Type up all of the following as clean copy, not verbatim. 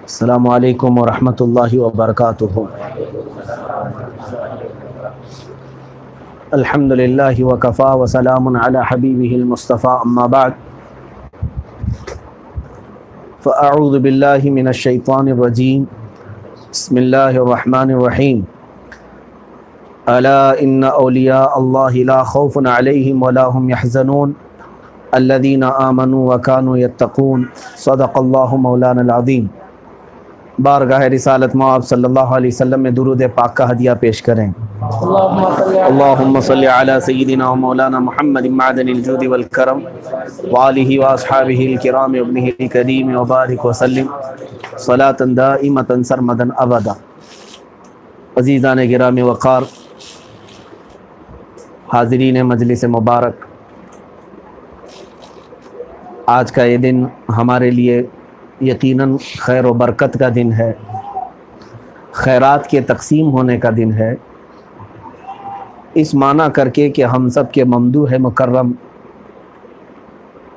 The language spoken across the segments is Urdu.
السلام علیکم ورحمۃ اللہ وبرکاتہ۔ الحمد للہ وکفا وسلام علی حبیبہ المصطفیٰ، اما بعد فاعوذ باللہ من الشیطان الرجیم، بسم اللہ الرحمن الرحیم۔ الا ان اولیاء اللہ لا خوف علیہم ولا هم يحزنون الذین آمنوا وکانوا یتقون، صدق اللہ مولانا العظیم۔ بارگاہ رسالت مآب صلی اللہ علیہ وسلم میں درود پاک کا ہدیہ پیش کریں۔ اللہم صلی علی سیدنا و مولانا محمد معدن الجود والکرم وآلہ واصحابہ الکرام وابنہ الکریم وبارک وسلم صلاۃ دائمۃ سرمدا ابدا۔ عزیزان گرامی وقار، حاضرین مجلس مبارک، آج کا یہ دن ہمارے لیے یقیناً خیر و برکت کا دن ہے، خیرات کے تقسیم ہونے کا دن ہے، اس معنی کر کے کہ ہم سب کے ممدوح مکرم،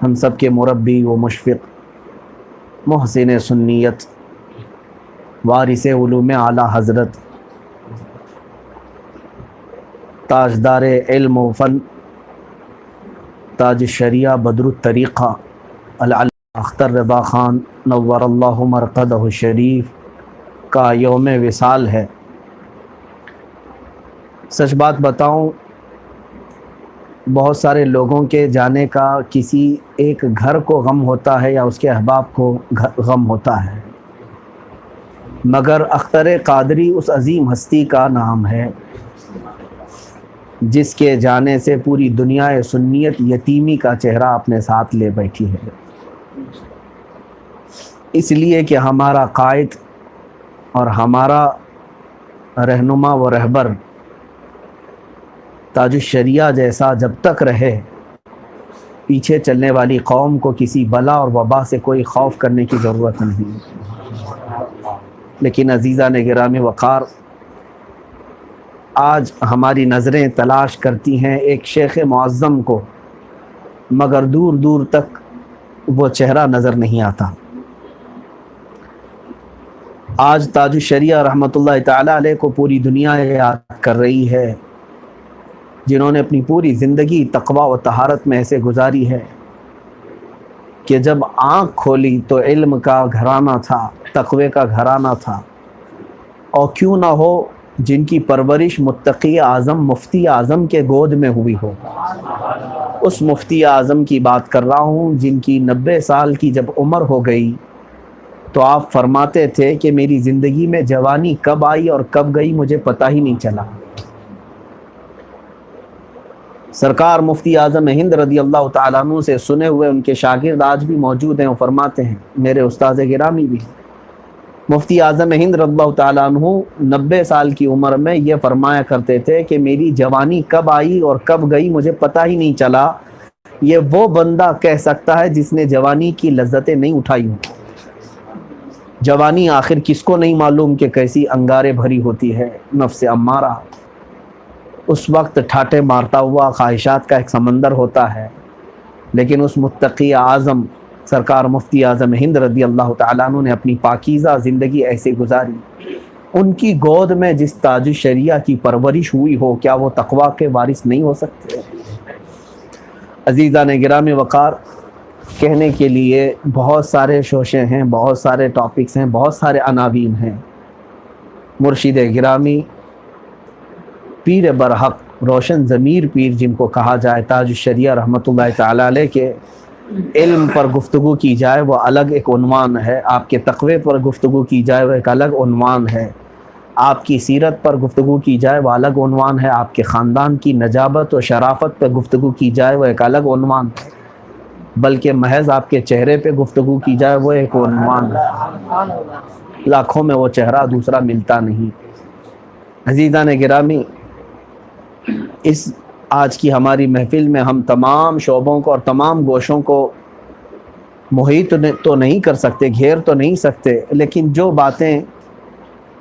ہم سب کے مربی و مشفق، محسن سنیت، وارث علوم اعلیٰ حضرت، تاجدار علم و فن، تاج الشریعہ بدر الطریقہ اختر رضا خان نور اللہ مرقدہ الشریف کا یوم وصال ہے۔ سچ بات بتاؤں، بہت سارے لوگوں کے جانے کا کسی ایک گھر کو غم ہوتا ہے یا اس کے احباب کو غم ہوتا ہے، مگر اختر قادری اس عظیم ہستی کا نام ہے جس کے جانے سے پوری دنیا سنیت یتیمی کا چہرہ اپنے ساتھ لے بیٹھی ہے، اس لیے کہ ہمارا قائد اور ہمارا رہنما و رہبر تاج الشریعہ جیسا جب تک رہے، پیچھے چلنے والی قوم کو کسی بلا اور وبا سے کوئی خوف کرنے کی ضرورت نہیں۔ لیکن عزیزان گرامی وقار، آج ہماری نظریں تلاش کرتی ہیں ایک شیخ معظم کو، مگر دور دور تک وہ چہرہ نظر نہیں آتا۔ آج تاج الشریعہ رحمۃ اللہ تعالیٰ علیہ کو پوری دنیا یاد کر رہی ہے، جنہوں نے اپنی پوری زندگی تقوی و طہارت میں ایسے گزاری ہے کہ جب آنکھ کھولی تو علم کا گھرانہ تھا، تقوی کا گھرانہ تھا، اور کیوں نہ ہو جن کی پرورش متقی اعظم مفتی اعظم کے گود میں ہوئی ہو۔ اس مفتی اعظم کی بات کر رہا ہوں جن کی 90 سال کی جب عمر ہو گئی تو آپ فرماتے تھے کہ میری زندگی میں جوانی کب آئی اور کب گئی مجھے پتہ ہی نہیں چلا۔ سرکار مفتی اعظم ہند رضی اللہ تعالیٰ عنہ سے سنے ہوئے ان کے شاگرد آج بھی موجود ہیں، وہ فرماتے ہیں، میرے استاد گرامی بھی، مفتی اعظم ہند رضی اللہ تعالیٰ عنہ 90 سال کی عمر میں یہ فرمایا کرتے تھے کہ میری جوانی کب آئی اور کب گئی مجھے پتہ ہی نہیں چلا۔ یہ وہ بندہ کہہ سکتا ہے جس نے جوانی کی لذتیں نہیں اٹھائی ہوں۔ جوانی آخر کس کو نہیں معلوم کہ کیسی انگارے بھری ہوتی ہے، نفس امارہ اس وقت ٹھاٹے مارتا ہوا خواہشات کا ایک سمندر ہوتا ہے، لیکن اس متقی اعظم سرکار مفتی اعظم ہند رضی اللہ تعالیٰ عنہ نے اپنی پاکیزہ زندگی ایسے گزاری۔ ان کی گود میں جس تاج الشریعہ کی پرورش ہوئی ہو، کیا وہ تقوی کے وارث نہیں ہو سکتے؟ عزیزان گرامی وقار، کہنے کے لیے بہت سارے شوشے ہیں، بہت سارے ٹاپکس ہیں، بہت سارے عناوین ہیں۔ مرشد گرامی پیر برحق روشن ضمیر پیر جن کو کہا جائے، تاج الشریعہ رحمۃ اللہ تعالیٰ علیہ کے علم پر گفتگو کی جائے وہ الگ ایک عنوان ہے، آپ کے تقوی پر گفتگو کی جائے وہ ایک الگ عنوان ہے، آپ کی سیرت پر گفتگو کی جائے وہ الگ عنوان ہے، آپ کے خاندان کی نجابت و شرافت پر گفتگو کی جائے وہ ایک الگ عنوان ہے، بلکہ محض آپ کے چہرے پہ گفتگو کی جائے وہ ایک عنوان ہے، لاکھوں میں وہ چہرہ دوسرا ملتا نہیں۔ عزیزان گرامی، اس آج کی ہماری محفل میں ہم تمام شعبوں کو اور تمام گوشوں کو محیط تو نہیں کر سکتے، گھیر تو نہیں سکتے، لیکن جو باتیں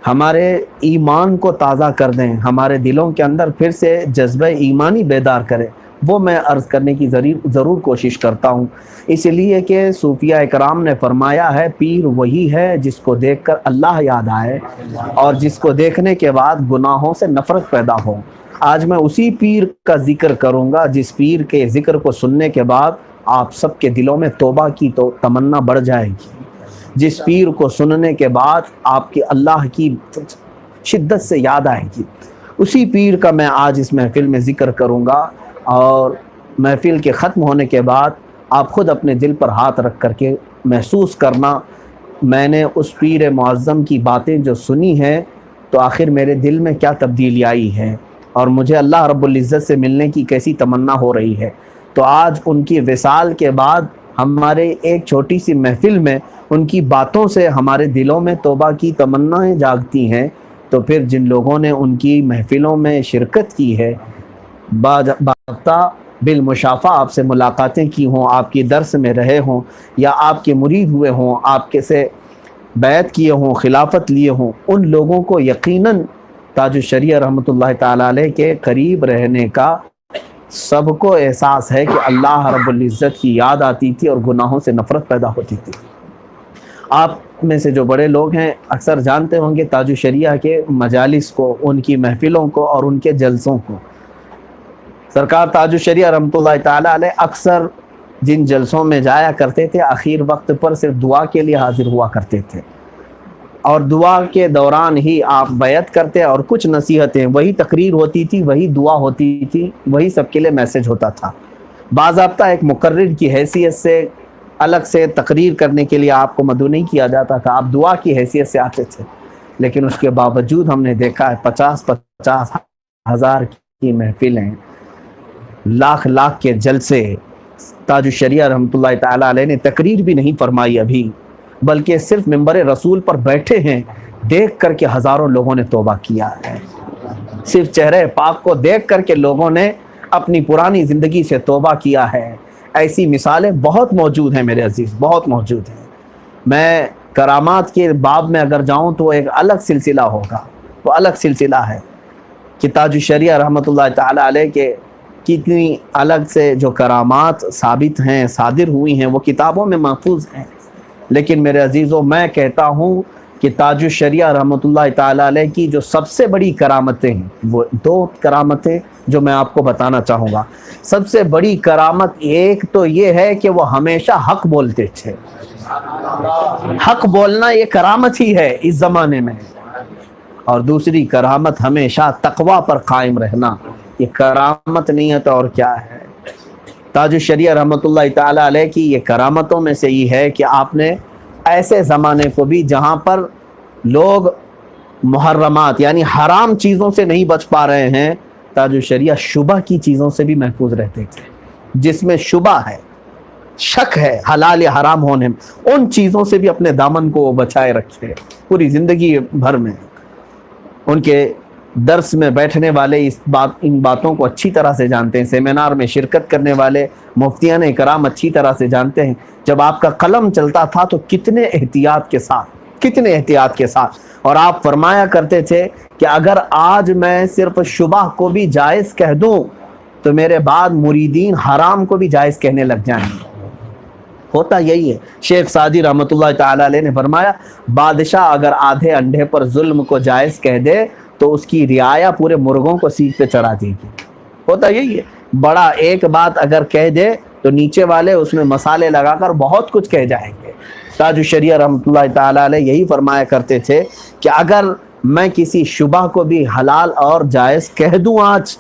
ہمارے ایمان کو تازہ کر دیں، ہمارے دلوں کے اندر پھر سے جذبہ ایمانی بیدار کریں، وہ میں عرض کرنے کی ضرور کوشش کرتا ہوں، اس لیے کہ صوفیہ اکرام نے فرمایا ہے پیر وہی ہے جس کو دیکھ کر اللہ یاد آئے اور جس کو دیکھنے کے بعد گناہوں سے نفرت پیدا ہو۔ آج میں اسی پیر کا ذکر کروں گا جس پیر کے ذکر کو سننے کے بعد آپ سب کے دلوں میں توبہ کی تو تمنا بڑھ جائے گی، جس پیر کو سننے کے بعد آپ کی اللہ کی شدت سے یاد آئے گی، اسی پیر کا میں آج اس محفل میں ذکر کروں گا۔ اور محفل کے ختم ہونے کے بعد آپ خود اپنے دل پر ہاتھ رکھ کر کے محسوس کرنا میں نے اس پیر معظم کی باتیں جو سنی ہیں تو آخر میرے دل میں کیا تبدیلی آئی ہے اور مجھے اللہ رب العزت سے ملنے کی کیسی تمنا ہو رہی ہے۔ تو آج ان کی وصال کے بعد ہمارے ایک چھوٹی سی محفل میں ان کی باتوں سے ہمارے دلوں میں توبہ کی تمنائیں جاگتی ہیں، تو پھر جن لوگوں نے ان کی محفلوں میں شرکت کی ہے، باضابطہ بالمشافہ آپ سے ملاقاتیں کی ہوں، آپ کی درس میں رہے ہوں یا آپ کے مرید ہوئے ہوں، آپ کے سے بیعت کیے ہوں، خلافت لیے ہوں، ان لوگوں کو یقیناً تاج الشریعہ رحمۃ اللہ تعالیٰ علیہ کے قریب رہنے کا سب کو احساس ہے کہ اللہ رب العزت کی یاد آتی تھی اور گناہوں سے نفرت پیدا ہوتی تھی۔ آپ میں سے جو بڑے لوگ ہیں اکثر جانتے ہوں گے تاج الشریعہ کے مجالس کو، ان کی محفلوں کو اور ان کے جلسوں کو۔ سرکار تاج الشریعہ رحمۃ اللہ تعالیٰ علیہ اکثر جن جلسوں میں جایا کرتے تھے آخر وقت پر صرف دعا کے لیے حاضر ہوا کرتے تھے، اور دعا کے دوران ہی آپ بیعت کرتے اور کچھ نصیحتیں، وہی تقریر ہوتی تھی، وہی دعا ہوتی تھی، وہی سب کے لیے میسج ہوتا تھا۔ باضابطہ ایک مقرر کی حیثیت سے الگ سے تقریر کرنے کے لیے آپ کو مدعو نہیں کیا جاتا تھا، آپ دعا کی حیثیت سے آتے تھے، لیکن اس کے باوجود ہم نے دیکھا ہے 50 ہزار کی محفلیں، لاکھ کے جلسے، تاج الشریعہ رحمۃ اللہ تعالیٰ علیہ نے تقریر بھی نہیں فرمائی ابھی، بلکہ صرف منبر رسول پر بیٹھے ہیں، دیکھ کر کے ہزاروں لوگوں نے توبہ کیا ہے، صرف چہرے پاک کو دیکھ کر کے لوگوں نے اپنی پرانی زندگی سے توبہ کیا ہے۔ ایسی مثالیں بہت موجود ہیں میرے عزیز، بہت موجود ہیں۔ میں کرامات کے باب میں اگر جاؤں تو ایک الگ سلسلہ ہوگا، وہ الگ سلسلہ ہے کہ تاج الشریعہ رحمۃ اللہ تعالیٰ علیہ کے کتنی الگ سے جو کرامات ثابت ہیں، صادر ہوئی ہیں، وہ کتابوں میں محفوظ ہیں۔ لیکن میرے عزیزوں، میں کہتا ہوں کہ تاج الشریعہ رحمۃ اللہ تعالیٰ علیہ کی جو سب سے بڑی کرامتیں ہیں، وہ 2 کرامتیں جو میں آپ کو بتانا چاہوں گا۔ سب سے بڑی کرامت ایک تو یہ ہے کہ وہ ہمیشہ حق بولتے تھے، حق بولنا یہ کرامت ہی ہے اس زمانے میں، اور دوسری کرامت ہمیشہ تقوی پر قائم رہنا، یہ کرامت نہیں ہے تو اور کیا ہے۔ تاج الشریعہ رحمۃ اللہ تعالیٰ علیہ کی یہ کرامتوں میں سے یہ ہے کہ آپ نے ایسے زمانے کو بھی جہاں پر لوگ محرمات یعنی حرام چیزوں سے نہیں بچ پا رہے ہیں، تاج الشریعہ شبہ کی چیزوں سے بھی محفوظ رہتے تھے، جس میں شبہ ہے، شک ہے حلال یا حرام ہونے میں، ان چیزوں سے بھی اپنے دامن کو بچائے رکھے پوری زندگی بھر میں۔ ان کے درس میں بیٹھنے والے ان باتوں کو اچھی طرح سے جانتے ہیں، سیمینار میں شرکت کرنے والے مفتیان کرام اچھی طرح سے جانتے ہیں جب آپ کا قلم چلتا تھا تو کتنے احتیاط کے ساتھ، اور آپ فرمایا کرتے تھے کہ اگر آج میں صرف شبہ کو بھی جائز کہہ دوں تو میرے بعد مریدین حرام کو بھی جائز کہنے لگ جائیں گے۔ ہوتا یہی ہے۔ شیخ سعدی رحمۃ اللہ تعالیٰ علیہ نے فرمایا بادشاہ اگر آدھے انڈے پر ظلم کو جائز کہہ دے تو اس کی رعایا پورے مرغوں کو سیخ پہ چڑھا دے گی۔ ہوتا یہی ہے، بڑا ایک بات اگر کہہ دے تو نیچے والے اس میں مسالے لگا کر بہت کچھ کہہ جائیں گے۔ تاج الشریعہ رحمۃ اللہ تعالیٰ علیہ یہی فرمایا کرتے تھے کہ اگر میں کسی شبہ کو بھی حلال اور جائز کہہ دوں آج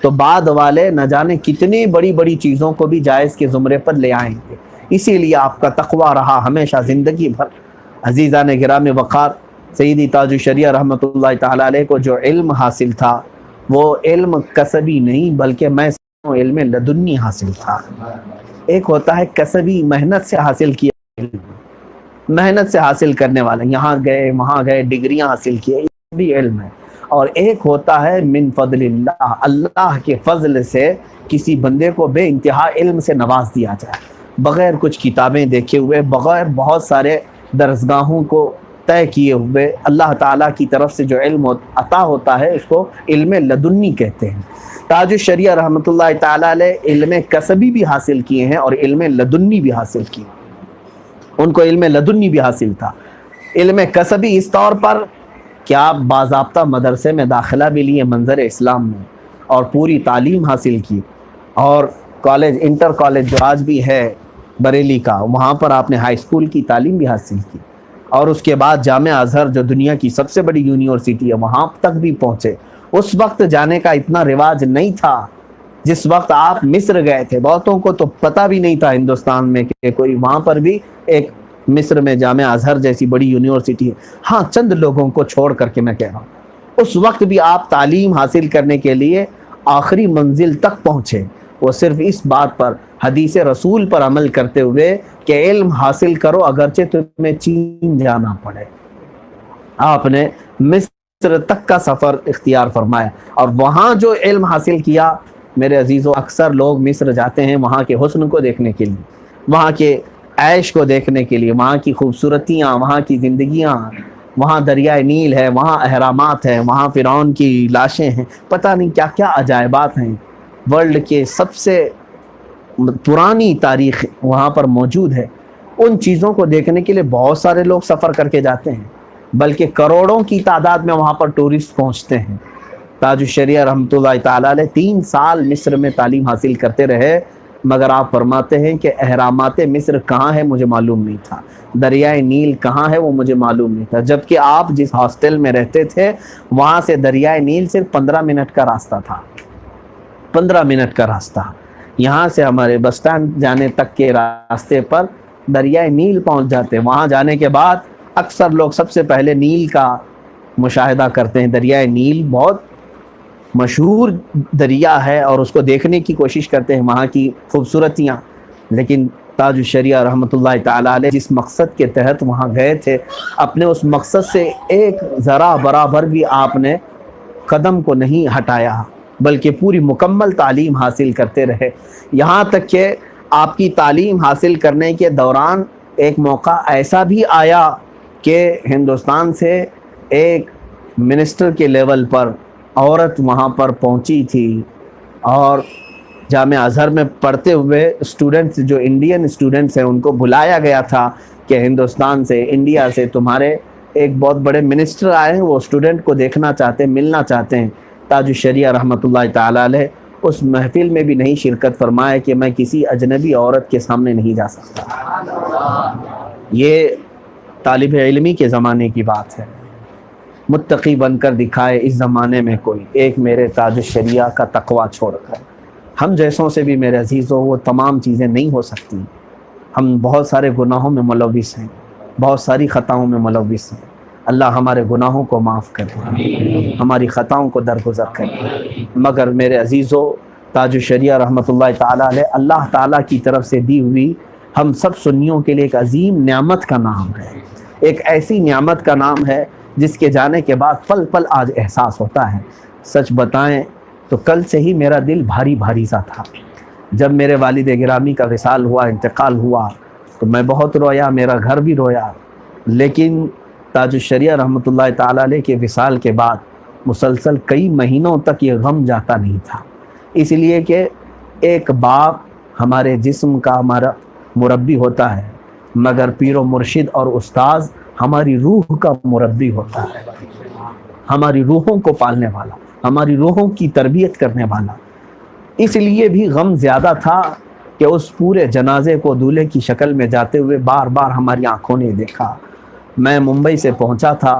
تو بعد والے نہ جانے کتنی بڑی بڑی چیزوں کو بھی جائز کے زمرے پر لے آئیں گے۔ اسی لیے آپ کا تقوی رہا ہمیشہ زندگی بھر۔ عزیزان گرامی وقار، سیدی تاج الشریعہ رحمۃ اللہ تعالیٰ علیہ کو جو علم حاصل تھا وہ علم کسبی نہیں بلکہ میں علم لدنی حاصل تھا۔ ایک ہوتا ہے کسبی، محنت سے حاصل کیا علم، محنت سے حاصل کرنے والے، یہاں گئے وہاں گئے ڈگریاں حاصل کیے، یہ بھی علم ہے۔ اور ایک ہوتا ہے من فضل اللہ، اللہ کے فضل سے کسی بندے کو بے انتہا علم سے نواز دیا جائے، بغیر کچھ کتابیں دیکھے ہوئے، بغیر بہت سارے درسگاہوں کو طے کیے ہوئے اللہ تعالیٰ کی طرف سے جو علم عطا ہوتا ہے اس کو علم لدنی کہتے ہیں۔ تاج الشریعہ رحمۃ اللہ تعالیٰ علیہ علم کسبی بھی حاصل کیے ہیں اور علم لدنی بھی حاصل کیے، ان کو علم لدنی بھی حاصل تھا۔ علم کسبی اس طور پر کہ آپ باضابطہ مدرسے میں داخلہ بھی لیے منظر اسلام میں اور پوری تعلیم حاصل کی، اور کالج انٹر کالج جو آج بھی ہے بریلی کا، وہاں پر آپ نے ہائی اسکول کی تعلیم بھی حاصل کی، اور اس کے بعد جامعہ ازہر جو دنیا کی سب سے بڑی یونیورسٹی ہے وہاں تک بھی پہنچے۔ اس وقت جانے کا اتنا رواج نہیں تھا جس وقت آپ مصر گئے تھے، بہتوں کو تو پتہ بھی نہیں تھا ہندوستان میں کہ کوئی وہاں پر بھی ایک مصر میں جامعہ ازہر جیسی بڑی یونیورسٹی ہے۔ ہاں چند لوگوں کو چھوڑ کر کے میں کہہ رہا ہوں، اس وقت بھی آپ تعلیم حاصل کرنے کے لیے آخری منزل تک پہنچے، وہ صرف اس بات پر حدیث رسول پر عمل کرتے ہوئے کہ علم حاصل کرو اگرچہ تمہیں چین جانا پڑے۔ آپ نے مصر تک کا سفر اختیار فرمایا اور وہاں جو علم حاصل کیا، میرے عزیزو اکثر لوگ مصر جاتے ہیں وہاں کے حسن کو دیکھنے کے لیے، وہاں کے عیش کو دیکھنے کے لیے، وہاں کی خوبصورتیاں، وہاں کی زندگیاں، وہاں دریائے نیل ہے، وہاں اہرامات ہیں، وہاں فرعون کی لاشیں ہیں، پتہ نہیں کیا کیا عجائبات ہیں، ورلڈ کے سب سے پرانی تاریخ وہاں پر موجود ہے۔ ان چیزوں کو دیکھنے کے لیے بہت سارے لوگ سفر کر کے جاتے ہیں، بلکہ کروڑوں کی تعداد میں وہاں پر ٹورسٹ پہنچتے ہیں۔ تاج الشریعہ رحمۃ اللہ تعالیٰ علیہ 3 سال مصر میں تعلیم حاصل کرتے رہے، مگر آپ فرماتے ہیں کہ اہرامات مصر کہاں ہے مجھے معلوم نہیں تھا، دریائے نیل کہاں ہے وہ مجھے معلوم نہیں تھا، جبکہ آپ جس ہاسٹل میں رہتے تھے وہاں سے دریائے نیل صرف 15 منٹ کا راستہ تھا، 15 منٹ کا راستہ۔ یہاں سے ہمارے بس اسٹینڈ جانے تک کے راستے پر دریائے نیل پہنچ جاتے، وہاں جانے کے بعد اکثر لوگ سب سے پہلے نیل کا مشاہدہ کرتے ہیں۔ دریائے نیل بہت مشہور دریا ہے اور اس کو دیکھنے کی کوشش کرتے ہیں، وہاں کی خوبصورتیاں، لیکن تاج الشریعہ رحمۃ اللہ تعالیٰ علیہ جس مقصد کے تحت وہاں گئے تھے، اپنے اس مقصد سے ایک ذرا برابر بھی آپ نے قدم کو نہیں ہٹایا، بلکہ پوری مکمل تعلیم حاصل کرتے رہے، یہاں تک کہ آپ کی تعلیم حاصل کرنے کے دوران ایک موقع ایسا بھی آیا کہ ہندوستان سے ایک منسٹر کے لیول پر عورت وہاں پر پہنچی تھی، اور جامعہ ازہر میں پڑھتے ہوئے اسٹوڈنٹس جو انڈین اسٹوڈنٹس ہیں ان کو بلایا گیا تھا کہ ہندوستان سے، انڈیا سے تمہارے ایک بہت بڑے منسٹر آئے ہیں، وہ اسٹوڈنٹ کو دیکھنا چاہتے ہیں، ملنا چاہتے ہیں۔ تاج الشریعہ رحمۃ اللہ تعالیٰ علیہ اس محفل میں بھی نہیں شرکت فرمائے کہ میں کسی اجنبی عورت کے سامنے نہیں جا سکتا۔ یہ طالب علمی کے زمانے کی بات ہے، متقی بن کر دکھائے اس زمانے میں کوئی ایک میرے تاج الشریعہ کا تقویٰ چھوڑ کر۔ ہم جیسوں سے بھی میرے عزیزوں وہ تمام چیزیں نہیں ہو سکتی، ہم بہت سارے گناہوں میں ملوث ہیں، بہت ساری خطاؤں میں ملوث ہیں۔ اللہ ہمارے گناہوں کو معاف کرے، ہماری خطاؤں کو درگزر کرے۔ مگر میرے عزیزو تاج الشریعہ رحمۃ اللہ تعالیٰ علیہ اللہ تعالیٰ کی طرف سے دی ہوئی ہم سب سنیوں کے لیے ایک عظیم نعمت کا نام ہے، ایک ایسی نعمت کا نام ہے جس کے جانے کے بعد پل پل آج احساس ہوتا ہے۔ سچ بتائیں تو کل سے ہی میرا دل بھاری بھاری سا تھا، جب میرے والد گرامی کا وصال ہوا، انتقال ہوا، تو میں بہت رویا، میرا گھر بھی رویا، لیکن تاج الشریعہ رحمۃ اللہ تعالیٰ علیہ کے وصال کے بعد مسلسل کئی مہینوں تک یہ غم جاتا نہیں تھا، اس لیے کہ ایک باپ ہمارے جسم کا ہمارا مربی ہوتا ہے، مگر پیر و مرشد اور استاذ ہماری روح کا مربی ہوتا ہے، ہماری روحوں کو پالنے والا، ہماری روحوں کی تربیت کرنے والا۔ اس لیے بھی غم زیادہ تھا کہ اس پورے جنازے کو دولہے کی شکل میں جاتے ہوئے بار بار ہماری آنکھوں نے دیکھا۔ میں ممبئی سے پہنچا تھا،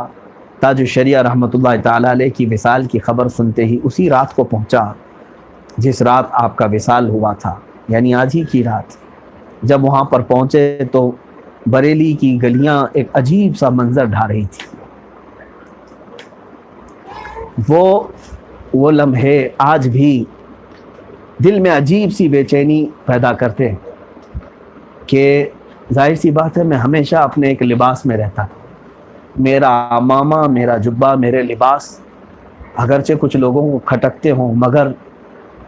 تاج الشریعہ رحمۃ اللہ تعالیٰ علیہ کی وصال کی خبر سنتے ہی اسی رات کو پہنچا جس رات آپ کا وصال ہوا تھا، یعنی آج ہی کی رات۔ جب وہاں پر پہنچے تو بریلی کی گلیاں ایک عجیب سا منظر ڈھا رہی تھی۔ وہ لمحے آج بھی دل میں عجیب سی بے چینی پیدا کرتے ہیں کہ ظاہر سی بات ہے میں ہمیشہ اپنے ایک لباس میں رہتا تھا، میرا عمامہ، میرا جبہ، میرے لباس اگرچہ کچھ لوگوں کو کھٹکتے ہوں، مگر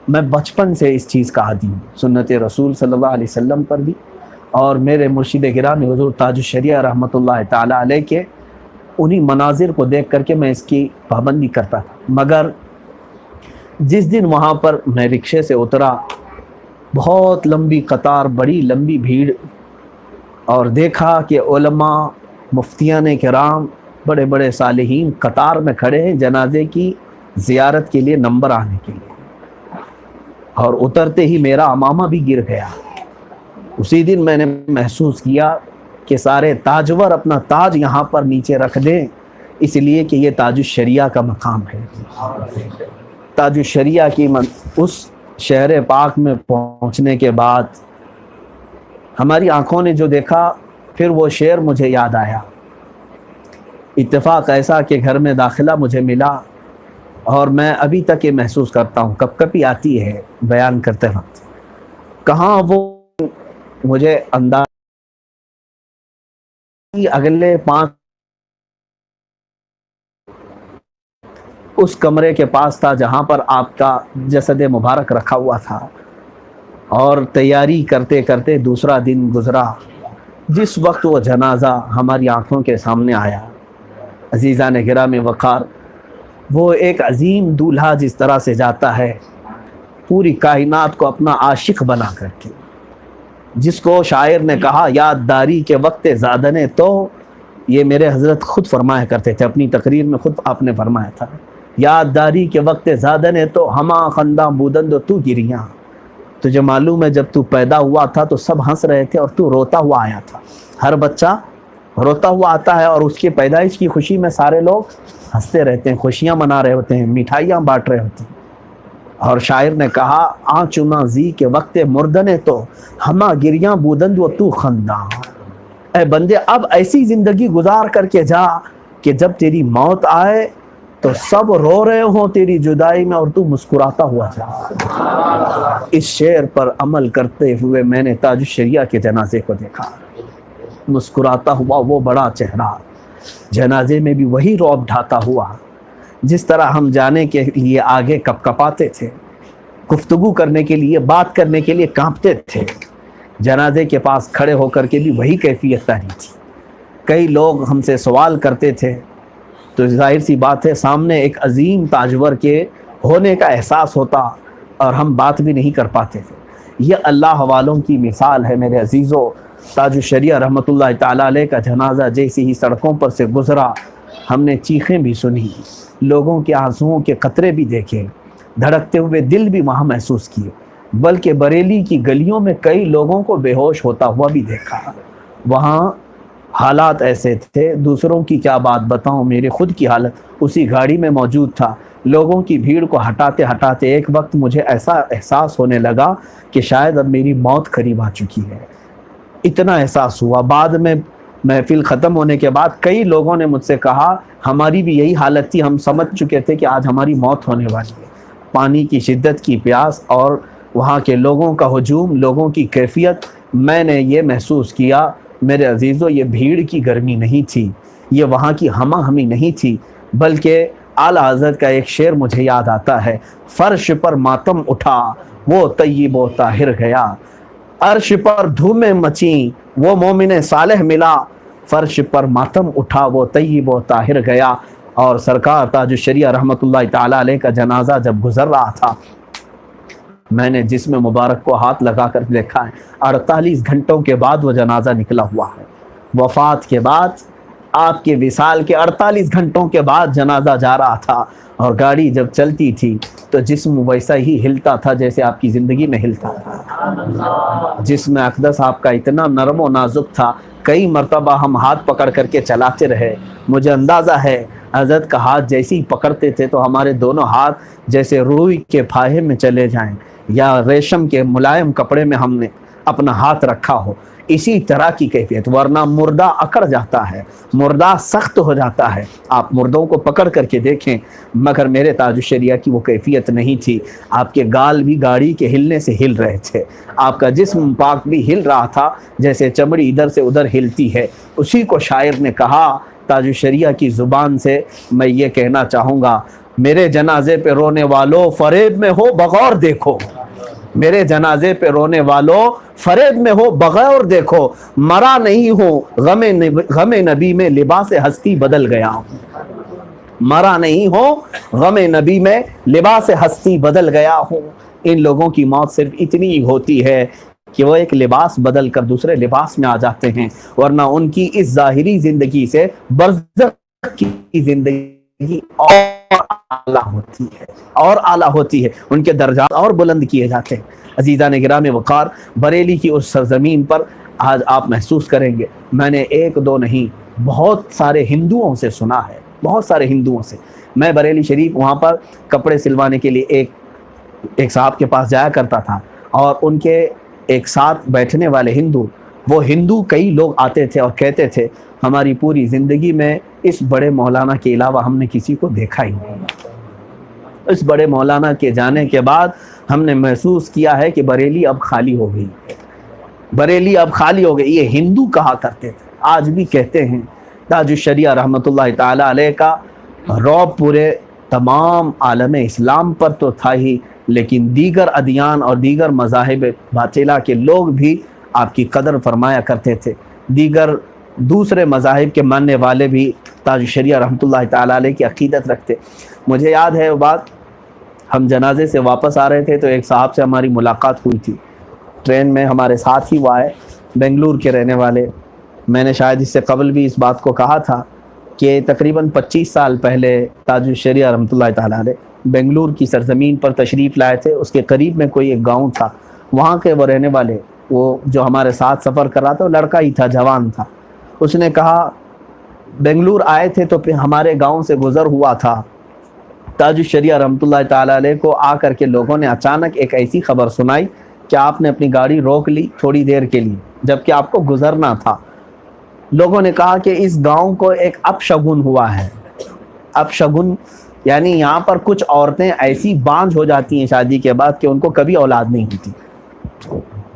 میں بچپن سے اس چیز کا عادی ہوں، سنت رسول صلی اللہ علیہ وسلم پر بھی، اور میرے مرشد گرامی حضور تاج الشریعہ رحمۃ اللہ تعالیٰ علیہ کے انہی مناظر کو دیکھ کر کے میں اس کی پابندی کرتا تھا۔ مگر جس دن وہاں پر میں رکشے سے اترا، بہت لمبی قطار، بڑی لمبی بھیڑ، اور دیکھا کہ علماء، مفتیان کرام، بڑے بڑے صالحین قطار میں کھڑے ہیں جنازے کی زیارت کے لیے، نمبر آنے کے لیے، اور اترتے ہی میرا امامہ بھی گر گیا۔ اسی دن میں نے محسوس کیا کہ سارے تاجور اپنا تاج یہاں پر نیچے رکھ دیں، اس لیے کہ یہ تاج الشریعہ کا مقام ہے۔ تاج الشریعہ کی اس شہر پاک میں پہنچنے کے بعد ہماری آنکھوں نے جو دیکھا، پھر وہ شعر مجھے یاد آیا۔ اتفاق ایسا کہ گھر میں داخلہ مجھے ملا، اور میں ابھی تک یہ محسوس کرتا ہوں، کب کبھی آتی ہے بیان کرتے وقت، کہاں وہ مجھے انداز اگلے 5 اس کمرے کے پاس تھا جہاں پر آپ کا جسد مبارک رکھا ہوا تھا، اور تیاری کرتے کرتے دوسرا دن گزرا۔ جس وقت وہ جنازہ ہماری آنکھوں کے سامنے آیا، عزیزان گرامی وقار، وہ ایک عظیم دولہا جس طرح سے جاتا ہے پوری کائنات کو اپنا عاشق بنا کر کے، جس کو شاعر نے کہا یاد داری کے وقت زادنے، تو یہ میرے حضرت خود فرمایا کرتے تھے، اپنی تقریر میں خود آپ نے فرمایا تھا، یاد داری کے وقت زادنے تو ہما خنداں بودند و تو گریاں۔ تجھے معلوم ہے جب تو پیدا ہوا تھا تو سب ہنس رہے تھے اور تو روتا ہوا آیا تھا۔ ہر بچہ روتا ہوا آتا ہے، اور اس کی پیدائش کی خوشی میں سارے لوگ ہنستے رہتے ہیں، خوشیاں منا رہے ہوتے ہیں، مٹھائیاں بانٹ رہے ہوتے ہیں۔ اور شاعر نے کہا آ چنا زی کے وقت مردنے تو ہما گریاں بودند و تو خنداں۔ اے بندے اب ایسی زندگی گزار کر کے جا کہ جب تیری موت آئے تو سب رو رہے ہوں تیری جدائی میں، اور تو مسکراتا ہوا جا۔ اس شعر پر عمل کرتے ہوئے میں نے تاج الشریعہ کے جنازے کو دیکھا، مسکراتا ہوا وہ بڑا چہرہ، جنازے میں بھی وہی رعب ڈھاتا ہوا، جس طرح ہم جانے کے لیے آگے کپ کپاتے تھے، گفتگو کرنے کے لیے، بات کرنے کے لیے کانپتے تھے، جنازے کے پاس کھڑے ہو کر کے بھی وہی کیفیت تاری تھی۔ کئی لوگ ہم سے سوال کرتے تھے، تو ظاہر سی بات ہے سامنے ایک عظیم تاجور کے ہونے کا احساس ہوتا، اور ہم بات بھی نہیں کر پاتے تھے۔ یہ اللہ والوں کی مثال ہے میرے عزیزو۔ تاج الشریعہ رحمۃ اللہ تعالیٰ علیہ کا جنازہ جیسے ہی سڑکوں پر سے گزرا، ہم نے چیخیں بھی سنی، لوگوں کے آنسوؤں کے قطرے بھی دیکھے، دھڑکتے ہوئے دل بھی وہاں محسوس کیے، بلکہ بریلی کی گلیوں میں کئی لوگوں کو بے ہوش ہوتا ہوا بھی دیکھا۔ وہاں حالات ایسے تھے، دوسروں کی کیا بات بتاؤں، میرے خود کی حالت، اسی گاڑی میں موجود تھا، لوگوں کی بھیڑ کو ہٹاتے ہٹاتے ایک وقت مجھے ایسا احساس ہونے لگا کہ شاید اب میری موت قریب آ چکی ہے، اتنا احساس ہوا۔ بعد میں محفل ختم ہونے کے بعد کئی لوگوں نے مجھ سے کہا ہماری بھی یہی حالت تھی، ہم سمجھ چکے تھے کہ آج ہماری موت ہونے والی ہے۔ پانی کی شدت کی پیاس اور وہاں کے لوگوں کا ہجوم، لوگوں کی کیفیت، میں نے یہ محسوس کیا میرے عزیزو، یہ بھیڑ کی گرمی نہیں تھی، یہ وہاں کی ہمہ ہمی نہیں تھی، بلکہ اعلیٰ حضرت کا ایک شعر مجھے یاد آتا ہے، فرش پر ماتم اٹھا وہ طیب و طاہر گیا، عرش پر دھومیں مچیں وہ مومن صالح ملا، فرش پر ماتم اٹھا وہ طیب و طاہر گیا۔ اور سرکار تاج الشریعہ رحمۃ اللہ تعالیٰ علیہ کا جنازہ جب گزر رہا تھا، میں نے جسم مبارک کو ہاتھ لگا کر دیکھا ہے، 48 گھنٹوں کے بعد وہ جنازہ نکلا ہوا ہے، وفات کے بعد، آپ کے وصال کے 48 گھنٹوں کے بعد جنازہ جا رہا تھا، اور گاڑی جب چلتی تھی تو جسم ویسا ہی ہلتا تھا جیسے آپ کی زندگی میں ہلتا تھا۔ جسم اقدس آپ کا اتنا نرم و نازک تھا، کئی مرتبہ ہم ہاتھ پکڑ کر کے چلاتے رہے، مجھے اندازہ ہے حضرت کا ہاتھ جیسے ہی پکڑتے تھے تو ہمارے دونوں ہاتھ جیسے روئی کے پھاہے میں چلے جائیں، یا ریشم کے ملائم کپڑے میں ہم نے اپنا ہاتھ رکھا ہو، اسی طرح کی کیفیت۔ ورنہ مردہ اکڑ جاتا ہے، مردہ سخت ہو جاتا ہے، آپ مردوں کو پکڑ کر کے دیکھیں، مگر میرے تاج الشریعہ کی وہ کیفیت نہیں تھی۔ آپ کے گال بھی گاڑی کے ہلنے سے ہل رہے تھے، آپ کا جسم پاک بھی ہل رہا تھا جیسے چمڑی ادھر سے ادھر ہلتی ہے۔ اسی کو شاعر نے کہا تاج الشریعہ کی زبان سے، میں یہ کہنا چاہوں گا، میرے جنازے پہ رونے والوں فریب میں ہو بغور دیکھو، میرے جنازے پہ رونے والوں فریب میں ہو بغیر دیکھو، مرا نہیں ہو غم نبی میں لباس ہستی بدل گیا ہوں، مرا نہیں ہو غم نبی میں لباس ہستی بدل گیا ہوں۔ ان لوگوں کی موت صرف اتنی ہی ہوتی ہے کہ وہ ایک لباس بدل کر دوسرے لباس میں آ جاتے ہیں، ورنہ ان کی اس ظاہری زندگی سے برزخ کی زندگی اور اعلیٰ ہوتی ہے، اور اعلیٰ ہوتی ہے، ان کے درجات اور بلند کیے جاتے ہیں۔ عزیزان گرام وقار، بریلی کی اس سرزمین پر آج آپ محسوس کریں گے، میں نے ایک دو نہیں بہت سارے ہندوؤں سے سنا ہے، بہت سارے ہندوؤں سے۔ میں بریلی شریف وہاں پر کپڑے سلوانے کے لیے ایک صاحب کے پاس جایا کرتا تھا، اور ان کے ایک ساتھ بیٹھنے والے وہ ہندو کئی لوگ آتے تھے اور کہتے تھے ہماری پوری زندگی میں اس بڑے مولانا کے علاوہ ہم نے کسی کو دیکھا ہی نہیں، اس بڑے مولانا کے جانے کے بعد ہم نے محسوس کیا ہے کہ بریلی اب خالی ہو گئی، بریلی اب خالی ہو گئی۔ یہ ہندو کہا کرتے تھے، آج بھی کہتے ہیں۔ تاج الشریعہ رحمۃ اللہ تعالی علیہ کا رعب پورے تمام عالم اسلام پر تو تھا ہی، لیکن دیگر ادیان اور دیگر مذاہب باطلہ کے لوگ بھی آپ کی قدر فرمایا کرتے تھے، دوسرے مذاہب کے ماننے والے بھی تاج الشریعہ رحمۃ اللہ تعالی علیہ کی عقیدت رکھتے۔ مجھے یاد ہے وہ بات، ہم جنازے سے واپس آ رہے تھے تو ایک صاحب سے ہماری ملاقات ہوئی تھی ٹرین میں، ہمارے ساتھ ہی وہ آئے، بنگلور کے رہنے والے۔ میں نے شاید اس سے قبل بھی اس بات کو کہا تھا کہ تقریباً 25 سال پہلے تاج الشریعہ رحمۃ اللہ تعالیٰ علیہ بنگلور کی سرزمین پر تشریف لائے تھے۔ اس کے قریب میں کوئی ایک گاؤں تھا، وہاں کے وہ رہنے والے، وہ جو ہمارے ساتھ سفر کر رہا تھا وہ لڑکا ہی تھا، جوان تھا۔ اس نے کہا بنگلور آئے تھے تو پھر ہمارے گاؤں سے گزر ہوا تھا، تاج الشریعہ رحمۃ اللہ تعالیٰ علیہ کو آ کر کے لوگوں نے اچانک ایک ایسی خبر سنائی کہ آپ نے اپنی گاڑی روک لی تھوڑی دیر کے لیے جبکہ آپ کو گزرنا تھا۔ لوگوں نے کہا کہ اس گاؤں کو ایک اپشگن ہوا ہے۔ اپشگن یعنی یہاں پر کچھ عورتیں ایسی بانجھ ہو جاتی ہیں شادی کے بعد کہ ان کو کبھی اولاد نہیں ہوتی،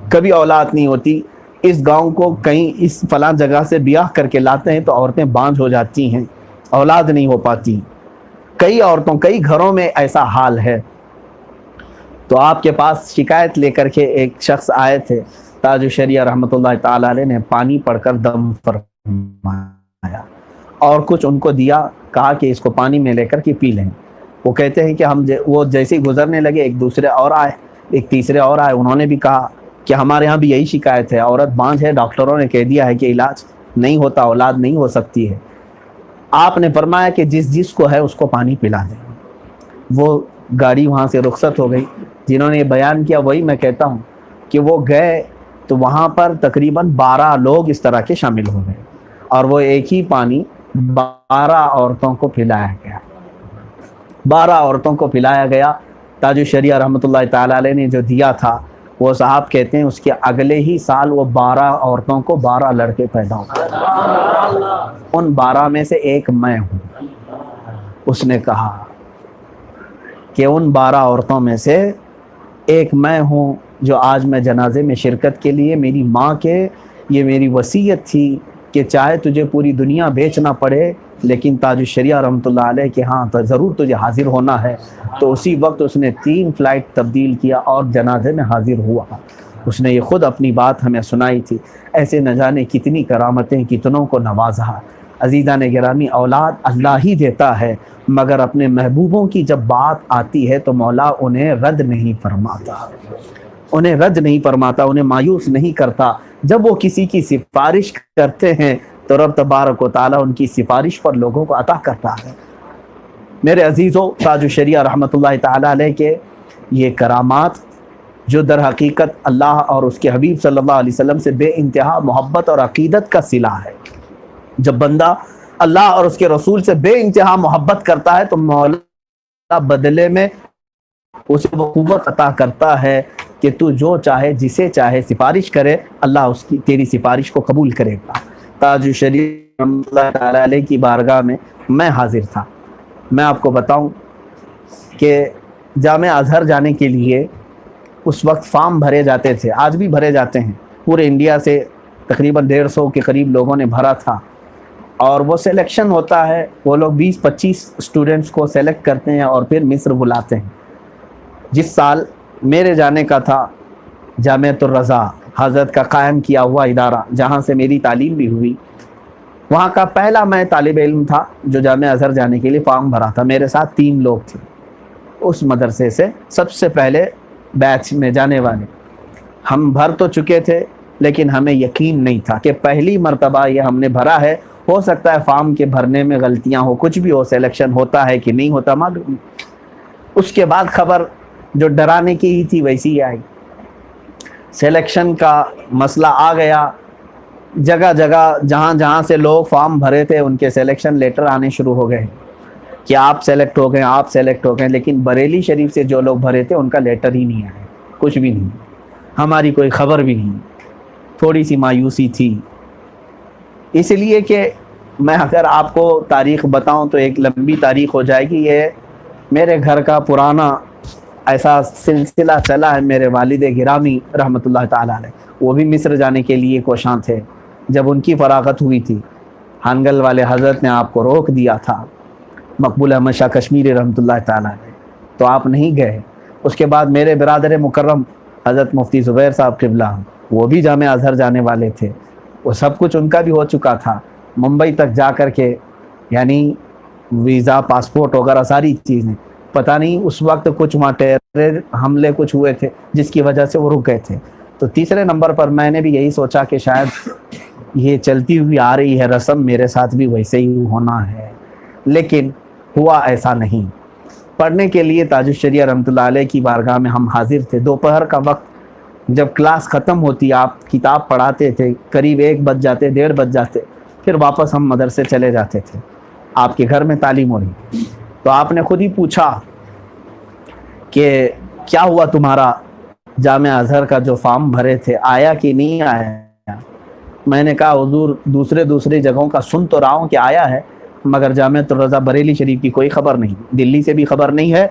کبھی اولاد نہیں ہوتی۔ اس گاؤں کو کہیں اس فلاں جگہ سے بیاہ کر کے لاتے ہیں تو عورتیں بانجھ ہو جاتی ہیں، اولاد نہیں ہو پاتی۔ کئی عورتوں، کئی گھروں میں ایسا حال ہے۔ تو آپ کے پاس شکایت لے کر کے ایک شخص آئے تھے، تاج الشریعہ رحمۃ اللہ تعالی علیہ نے پانی پڑھ کر دم فرمایا اور کچھ ان کو دیا، کہا کہ اس کو پانی میں لے کر کے پی لیں۔ وہ کہتے ہیں کہ وہ جیسے ہی گزرنے لگے ایک دوسرے اور آئے، ایک تیسرے اور آئے، انہوں نے بھی کہا کہ ہمارے ہاں بھی یہی شکایت ہے، عورت بانجھ ہے، ڈاکٹروں نے کہہ دیا ہے کہ علاج نہیں ہوتا، اولاد نہیں ہو سکتی ہے۔ آپ نے فرمایا کہ جس کو ہے اس کو پانی پلا دیں۔ وہ گاڑی وہاں سے رخصت ہو گئی۔ جنہوں نے یہ بیان کیا وہی میں کہتا ہوں کہ وہ گئے تو وہاں پر تقریباً 12 لوگ اس طرح کے شامل ہو گئے، اور وہ ایک ہی پانی 12 عورتوں کو پلایا گیا، 12 عورتوں کو پلایا گیا۔ تاج الشریعہ رحمۃ اللہ تعالی علیہ نے جو دیا تھا، وہ صاحب کہتے ہیں اس کے اگلے ہی سال وہ 12 عورتوں کو 12 لڑکے پیدا ہوئے، ان 12 میں سے ایک میں ہوں۔ اس نے کہا کہ ان 12 عورتوں میں سے ایک میں ہوں جو آج میں جنازے میں شرکت کے لیے، میری ماں کے یہ میری وصیت تھی کہ چاہے تجھے پوری دنیا بیچنا پڑے لیکن تاج الشریعہ رحمۃ اللہ علیہ کہ ہاں تو ضرور تجھے حاضر ہونا ہے۔ تو اسی وقت اس نے 3 فلائٹ تبدیل کیا اور جنازے میں حاضر ہوا۔ اس نے یہ خود اپنی بات ہمیں سنائی تھی۔ ایسے نہ جانے کتنی کرامتیں، کتنوں کو نوازا۔ عزیزان گرامی، اولاد اللہ ہی دیتا ہے، مگر اپنے محبوبوں کی جب بات آتی ہے تو مولا انہیں رد نہیں فرماتا، انہیں رد نہیں فرماتا، انہیں مایوس نہیں کرتا۔ جب وہ کسی کی سفارش کرتے ہیں تو رب تبارک و تعالیٰ ان کی سفارش پر لوگوں کو عطا کرتا ہے۔ میرے عزیزوں، تاج الشریعہ رحمۃ اللہ تعالیٰ علیہ کے یہ کرامات جو در حقیقت اللہ اور اس کے حبیب صلی اللہ علیہ وسلم سے بے انتہا محبت اور عقیدت کا صلہ ہے۔ جب بندہ اللہ اور اس کے رسول سے بے انتہا محبت کرتا ہے تو مولا بدلے میں اسے وہ قوت عطا کرتا ہے کہ تو جو چاہے، جسے چاہے سفارش کرے، اللہ اس کی تیری سفارش کو قبول کرے گا۔ تاج الشریعہ رحمۃ اللہ تعالیٰ علیہ کی بارگاہ میں حاضر تھا۔ میں آپ کو بتاؤں کہ جامع ازہر جانے کے لیے اس وقت فارم بھرے جاتے تھے، آج بھی بھرے جاتے ہیں۔ پورے انڈیا سے تقریباً 150 کے قریب لوگوں نے بھرا تھا، اور وہ سلیکشن ہوتا ہے، وہ لوگ 20-25 اسٹوڈنٹس کو سلیکٹ کرتے ہیں اور پھر مصر بلاتے ہیں۔ جس سال میرے جانے کا تھا جامعۃ الرضا، حضرت کا قائم کیا ہوا ادارہ جہاں سے میری تعلیم بھی ہوئی، وہاں کا پہلا میں طالب علم تھا جو جامعہ ازہر جانے کے لیے فارم بھرا تھا۔ میرے ساتھ 3 لوگ تھے اس مدرسے سے، سب سے پہلے بیچ میں جانے والے۔ ہم بھر تو چکے تھے لیکن ہمیں یقین نہیں تھا کہ پہلی مرتبہ یہ ہم نے بھرا ہے، ہو سکتا ہے فارم کے بھرنے میں غلطیاں ہو، کچھ بھی ہو، سلیکشن ہوتا ہے کہ نہیں ہوتا معلوم نہیں۔ اس کے بعد خبر جو ڈرانے کی ہی تھی ویسی ہی آئی، سلیکشن کا مسئلہ آ گیا۔ جگہ جگہ جہاں جہاں سے لوگ فارم بھرے تھے ان کے سلیکشن لیٹر آنے شروع ہو گئے کہ آپ سلیکٹ ہو گئے، آپ سلیکٹ ہو گئے، لیکن بریلی شریف سے جو لوگ بھرے تھے ان کا لیٹر ہی نہیں آیا، کچھ بھی نہیں، ہماری کوئی خبر بھی نہیں۔ تھوڑی سی مایوسی تھی، اس لیے کہ میں اگر آپ کو تاریخ بتاؤں تو ایک لمبی تاریخ ہو جائے گی۔ یہ میرے گھر کا پرانا ایسا سلسلہ چلا ہے۔ میرے والد گرامی رحمۃ اللہ تعالیٰ علیہ، وہ بھی مصر جانے کے لیے کوشاں تھے۔ جب ان کی فراغت ہوئی تھی، ہانگل والے حضرت نے آپ کو روک دیا تھا، مقبول احمد شاہ کشمیری رحمۃ اللہ تعالیٰ علیہ، تو آپ نہیں گئے۔ اس کے بعد میرے برادر مکرم حضرت مفتی زبیر صاحب قبلہ، وہ بھی جامعہ ازہر جانے والے تھے، وہ سب کچھ ان کا بھی ہو چکا تھا، ممبئی تک جا کر کے، یعنی ویزا، پاسپورٹ وغیرہ ساری چیزیں۔ پتہ نہیں اس وقت کچھ وہاں ٹیرر حملے کچھ ہوئے تھے جس کی وجہ سے وہ رک گئے تھے۔ تو تیسرے نمبر پر میں نے بھی یہی سوچا کہ شاید یہ چلتی ہوئی آ رہی ہے رسم، میرے ساتھ بھی ویسے ہی ہونا ہے، لیکن ہوا ایسا نہیں۔ پڑھنے کے لیے تاج الشریعہ رحمۃ اللہ علیہ کی بارگاہ میں ہم حاضر تھے۔ دوپہر کا وقت جب کلاس ختم ہوتی، آپ کتاب پڑھاتے تھے، قریب 1 بج جاتے، 1:30 بج جاتے، پھر واپس ہم مدرسے چلے جاتے تھے۔ آپ کے گھر میں تعلیم ہو رہی، تو آپ نے خود ہی پوچھا کہ کیا ہوا تمہارا جامعہ ازہر کا جو فارم بھرے تھے آیا کہ نہیں آیا؟ میں نے کہا حضور دوسرے جگہوں کا سن تو رہا ہوں کہ آیا ہے، مگر جامعۃ الرضا بریلی شریف کی کوئی خبر نہیں، دلی سے بھی خبر نہیں ہے،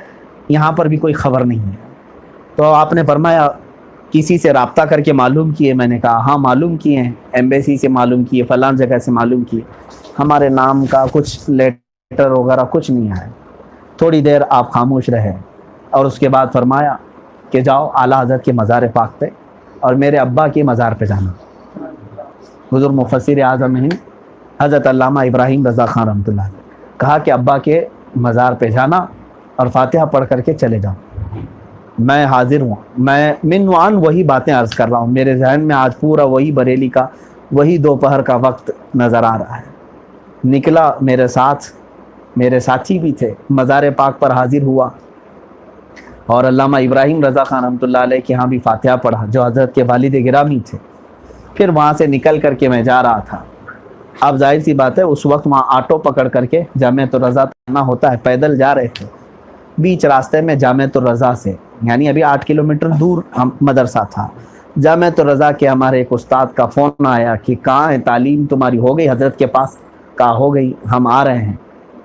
یہاں پر بھی کوئی خبر نہیں ہے۔ تو آپ نے فرمایا کسی سے رابطہ کر کے معلوم کیے؟ میں نے کہا ہاں معلوم کیے ہیں، ایمبیسی سے معلوم کیے، فلاں جگہ سے معلوم کیے، ہمارے نام کا کچھ لیٹر وغیرہ کچھ نہیں آیا۔ تھوڑی دیر آپ خاموش رہے اور اس کے بعد فرمایا کہ جاؤ اعلیٰ حضرت کے مزار پاک پہ اور میرے ابا کے مزار پہ جانا۔ حضور مفسر اعظم ہیں حضرت علامہ ابراہیم رضا خان رحمۃ اللہ علیہ، کہا کہ ابا کے مزار پہ جانا اور فاتحہ پڑھ کر کے چلے جاؤ۔ میں حاضر ہوں، میں منوان وہی باتیں عرض کر رہا ہوں، میرے ذہن میں آج پورا وہی بریلی کا وہی دوپہر کا وقت نظر آ رہا ہے۔ نکلا، میرے ساتھ میرے ساتھی بھی تھے، مزار پاک پر حاضر ہوا اور علامہ ابراہیم رضا خان رحمۃ اللہ علیہ کے ہاں بھی فاتحہ پڑھا جو حضرت کے والد گرامی تھے۔ پھر وہاں سے نکل کر کے میں جا رہا تھا۔ اب ظاہر سی بات ہے اس وقت وہاں آٹو پکڑ کر کے جامعۃ الرضا آنا ہوتا ہے، پیدل جا رہے تھے۔ بیچ راستے میں جامعۃ الرضا سے، یعنی ابھی 8 کلومیٹر دور مدرسہ تھا، جامعۃ الرضا کے ہمارے ایک استاد کا فون آیا کہ کہاں ہے، تعلیم تمہاری ہو گئی حضرت کے پاس؟ کہا ہو گئی، ہم آ رہے ہیں۔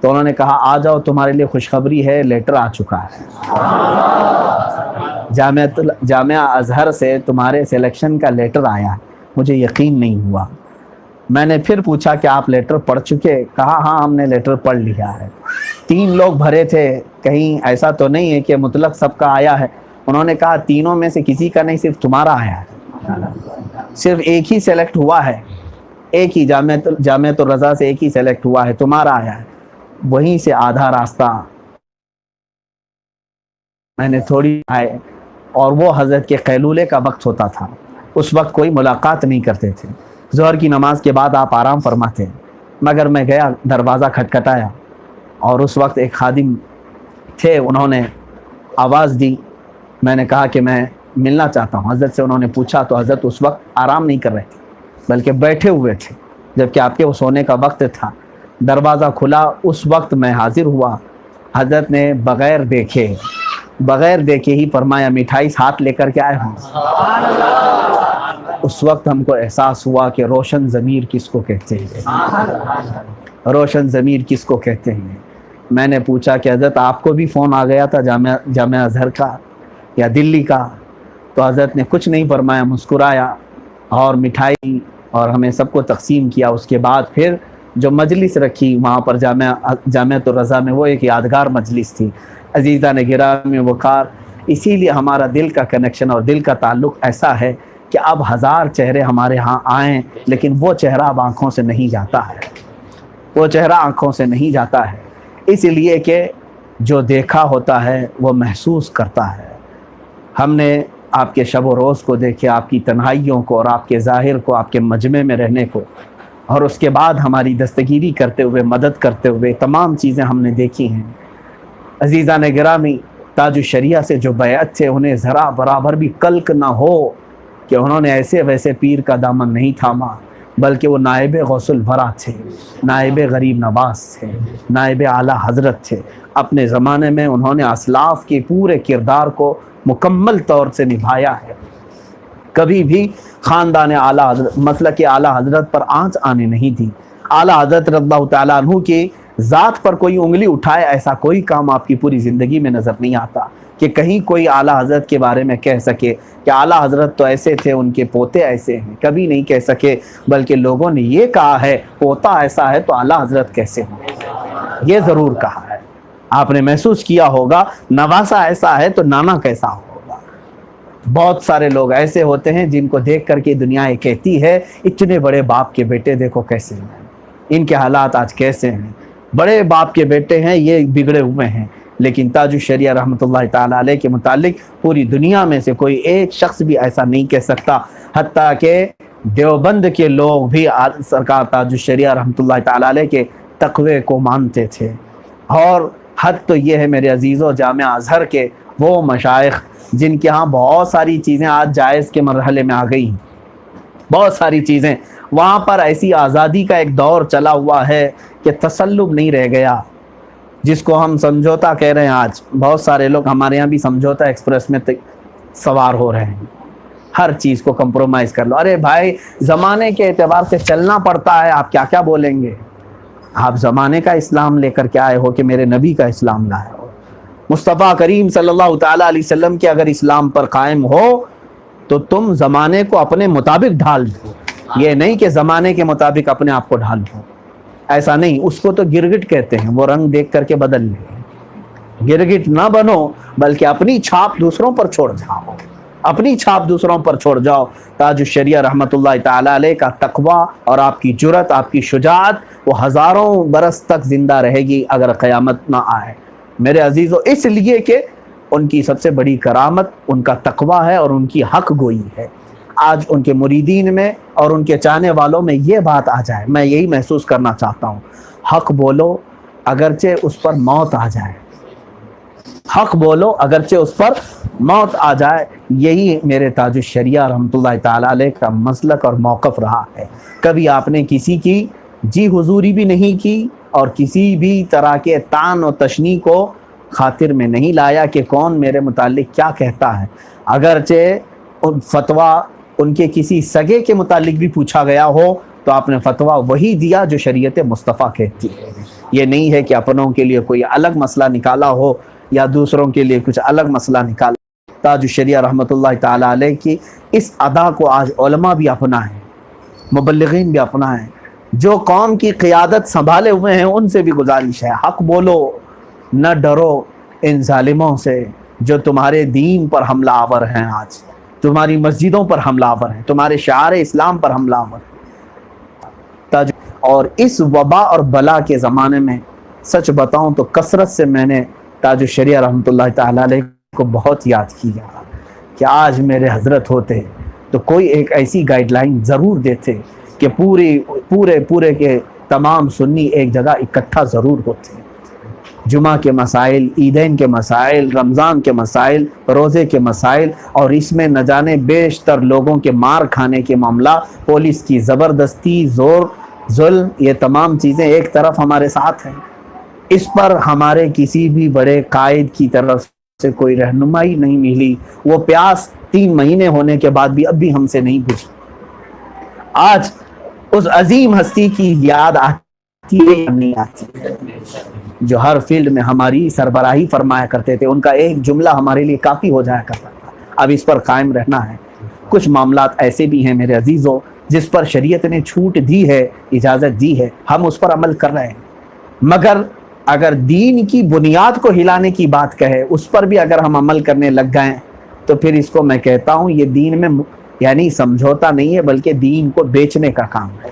تو انہوں نے کہا آ جاؤ، تمہارے لیے خوشخبری ہے، لیٹر آ چکا ہے، جامعہ ازہر سے تمہارے سلیکشن کا لیٹر آیا ہے۔ مجھے یقین نہیں ہوا۔ میں نے پھر پوچھا کہ آپ لیٹر پڑھ چکے؟ کہا ہاں ہم نے لیٹر پڑھ لیا ہے۔ 3 لوگ بھرے تھے، کہیں ایسا تو نہیں ہے کہ مطلق سب کا آیا ہے؟ انہوں نے کہا تینوں میں سے کسی کا نہیں، صرف تمہارا آیا ہے، صرف ایک ہی سلیکٹ ہوا ہے، ایک ہی جامعۃ الرضا سے ایک ہی سلیکٹ ہوا ہے، تمہارا آیا ہے۔ وہیں سے آدھا راستہ میں نے تھوڑی آئے، اور وہ حضرت کے قیلولے کا وقت ہوتا تھا، اس وقت کوئی ملاقات نہیں کرتے تھے، ظہر کی نماز کے بعد آپ آرام فرماتے، مگر میں گیا، دروازہ کھٹکھٹایا اور اس وقت ایک خادم تھے، انہوں نے آواز دی۔ میں نے کہا کہ میں ملنا چاہتا ہوں حضرت سے۔ انہوں نے پوچھا تو حضرت اس وقت آرام نہیں کر رہے تھے بلکہ بیٹھے ہوئے تھے، جبکہ آپ کے وہ سونے کا وقت تھا۔ دروازہ کھلا، اس وقت میں حاضر ہوا۔ حضرت نے بغیر دیکھے ہی فرمایا مٹھائی ہاتھ لے کر کے آئے ہوں۔ اس وقت ہم کو احساس ہوا کہ روشن ضمیر کس کو کہتے ہیں، روشن ضمیر کس کو کہتے ہیں۔ میں نے پوچھا کہ حضرت آپ کو بھی فون آ گیا تھا جامعہ ازہر کا یا دلی کا؟ تو حضرت نے کچھ نہیں فرمایا، مسکرایا اور مٹھائی اور ہمیں سب کو تقسیم کیا۔ اس کے بعد پھر جو مجلس رکھی وہاں پر جامعۃ الرضا میں، وہ ایک یادگار مجلس تھی۔ عزیزان گرامی وقار، اسی لیے ہمارا دل کا کنیکشن اور دل کا تعلق ایسا ہے کہ اب 1000 چہرے ہمارے ہاں آئیں لیکن وہ چہرہ اب آنکھوں سے نہیں جاتا ہے، وہ چہرہ آنکھوں سے نہیں جاتا ہے، اس لیے کہ جو دیکھا ہوتا ہے وہ محسوس کرتا ہے۔ ہم نے آپ کے شب و روز کو دیکھے، آپ کی تنہائیوں کو اور آپ کے ظاہر کو، آپ کے مجمع میں رہنے کو، اور اس کے بعد ہماری دستگیری کرتے ہوئے، مدد کرتے ہوئے تمام چیزیں ہم نے دیکھی ہیں۔ عزیزان گرامی، تاج الشریعہ سے جو بیعت تھے انہیں ذرا برابر بھی کلک نہ ہو کہ انہوں نے ایسے ویسے پیر کا دامن نہیں تھاما، بلکہ وہ نائب غوث الورا تھے، نائب غریب نواز تھے، نائب اعلیٰ حضرت تھے۔ اپنے زمانے میں انہوں نے اسلاف کے پورے کردار کو مکمل طور سے نبھایا ہے، کبھی بھی خاندان اعلیٰ حضرت، مسلک اعلیٰ حضرت پر آنچ آنے نہیں دی۔ اعلیٰ حضرت رضی اللہ تعالیٰ عنہ کی ذات پر کوئی انگلی اٹھائے ایسا کوئی کام آپ کی پوری زندگی میں نظر نہیں آتا کہ کہیں کوئی اعلیٰ حضرت کے بارے میں کہہ سکے کہ اعلیٰ حضرت تو ایسے تھے، ان کے پوتے ایسے ہیں، کبھی نہیں کہہ سکے، بلکہ لوگوں نے یہ کہا ہے پوتا ایسا ہے تو اعلیٰ حضرت کیسے ہوں، یہ ضرور کہا ہے۔ آپ نے محسوس کیا ہوگا نواسا ایسا ہے تو نانا کیسا ہوگا۔ بہت سارے لوگ ایسے ہوتے ہیں جن کو دیکھ کر کے دنیا یہ کہتی ہے اتنے بڑے باپ کے بیٹے دیکھو کیسے ہیں، ان کے حالات آج کیسے ہیں، بڑے باپ کے بیٹے ہیں، یہ بگڑے ہوئے ہیں۔ لیکن تاج الشریعہ رحمۃ اللہ تعالیٰ علیہ کے متعلق پوری دنیا میں سے کوئی ایک شخص بھی ایسا نہیں کہہ سکتا، حتیٰ کہ دیوبند کے لوگ بھی سرکار تاج الشریعہ رحمۃ اللہ تعالیٰ علیہ کے تقوی کو مانتے تھے۔ اور حد تو یہ ہے میرے عزیزو، جامعہ ازہر کے وہ مشائخ جن کے ہاں بہت ساری چیزیں آج جائز کے مرحلے میں آ گئی ہیں، بہت ساری چیزیں، وہاں پر ایسی آزادی کا ایک دور چلا ہوا ہے کہ تسلب نہیں رہ گیا، جس کو ہم سمجھوتا کہہ رہے ہیں۔ آج بہت سارے لوگ ہمارے یہاں بھی سمجھوتا ایکسپریس میں سوار ہو رہے ہیں، ہر چیز کو کمپرومائز کر لو۔ ارے بھائی، زمانے کے اعتبار سے چلنا پڑتا ہے، آپ کیا کیا بولیں گے؟ آپ زمانے کا اسلام لے کر کے آئے ہو کہ میرے نبی کا اسلام لائے ہو؟ مصطفیٰ کریم صلی اللہ تعالیٰ علیہ وسلم کے اگر اسلام پر قائم ہو تو تم زمانے کو اپنے مطابق ڈھال دو، یہ نہیں کہ زمانے کے مطابق اپنے آپ کو ڈھال دو، ایسا نہیں۔ اس کو تو گرگٹ کہتے ہیں، وہ رنگ دیکھ کر کے بدل لے۔ گرگٹ نہ بنو، بلکہ اپنی چھاپ دوسروں پر چھوڑ جاؤ، اپنی چھاپ دوسروں پر چھوڑ جاؤ۔ تاج الشریعہ رحمۃ اللہ تعالیٰ علیہ کا تقویٰ اور آپ کی جرأت، آپ کی شجاعت وہ ہزاروں برس تک زندہ رہے گی اگر قیامت نہ آئے میرے عزیزو، اس لیے کہ ان کی سب سے بڑی کرامت ان کا تقویٰ ہے اور ان کی حق گوئی ہے۔ آج ان کے مریدین میں اور ان کے چاہنے والوں میں یہ بات آ جائے، میں یہی محسوس کرنا چاہتا ہوں، حق بولو اگرچہ اس پر موت آ جائے، حق بولو اگرچہ اس پر موت آ جائے۔ یہی میرے تاج الشریعہ رحمۃ اللہ تعالیٰ علیہ کا مسلک اور موقف رہا ہے۔ کبھی آپ نے کسی کی جی حضوری بھی نہیں کی اور کسی بھی طرح کے طعن و تشنیع کو خاطر میں نہیں لایا کہ کون میرے متعلق کیا کہتا ہے۔ اگرچہ فتویٰ ان کے کسی سگے کے متعلق بھی پوچھا گیا ہو تو آپ نے فتویٰ وہی دیا جو شریعت مصطفیٰ کہتی ہے۔ یہ نہیں ہے کہ اپنوں کے لیے کوئی الگ مسئلہ نکالا ہو یا دوسروں کے لیے کچھ الگ مسئلہ نکالا۔ تاج الشریعہ رحمۃ اللہ تعالیٰ علیہ کی اس ادا کو آج علماء بھی اپنائیں، مبلغین بھی اپنائیں، جو قوم کی قیادت سنبھالے ہوئے ہیں ان سے بھی گزارش ہے، حق بولو، نہ ڈرو ان ظالموں سے جو تمہارے دین پر حملہ آور ہیں، آج تمہاری مسجدوں پر حملہ آور ہیں، تمہارے شعار اسلام پر حملہ آور ہیں۔ اور اس وبا اور بلا کے زمانے میں سچ بتاؤں تو کثرت سے میں نے تاج الشریعہ رحمۃ اللہ تعالیٰ علیہ کو بہت یاد کیا کہ آج میرے حضرت ہوتے تو کوئی ایک ایسی گائیڈ لائن ضرور دیتے کہ پورے کے تمام سنی ایک جگہ اکٹھا ضرور ہوتے۔ جمعہ کے مسائل، عیدین کے مسائل، رمضان کے مسائل، روزے کے مسائل، اور اس میں نہ جانے بیشتر لوگوں کے مار کھانے کے معاملہ، پولیس کی زبردستی، زور، ظلم، یہ تمام چیزیں ایک طرف ہمارے ساتھ ہیں۔ اس پر ہمارے کسی بھی بڑے قائد کی طرف سے کوئی رہنمائی نہیں ملی۔ وہ پیاس 3 مہینے ہونے کے بعد بھی اب بھی ہم سے نہیں بجھی۔ آج اس عظیم ہستی کی یاد آتی ہے یا نہیں آتی، جو ہر فیلڈ میں ہماری سربراہی فرمایا کرتے تھے، ان کا ایک جملہ ہمارے لیے کافی ہو جایا کرتا تھا۔ اب اس پر قائم رہنا ہے۔ کچھ معاملات ایسے بھی ہیں میرے عزیزوں جس پر شریعت نے چھوٹ دی ہے، اجازت دی ہے، ہم اس پر عمل کر رہے ہیں، مگر اگر دین کی بنیاد کو ہلانے کی بات کہے، اس پر بھی اگر ہم عمل کرنے لگ گئے تو پھر اس کو میں کہتا ہوں یہ دین میں یعنی سمجھوتا نہیں ہے، بلکہ دین کو بیچنے کا کام ہے،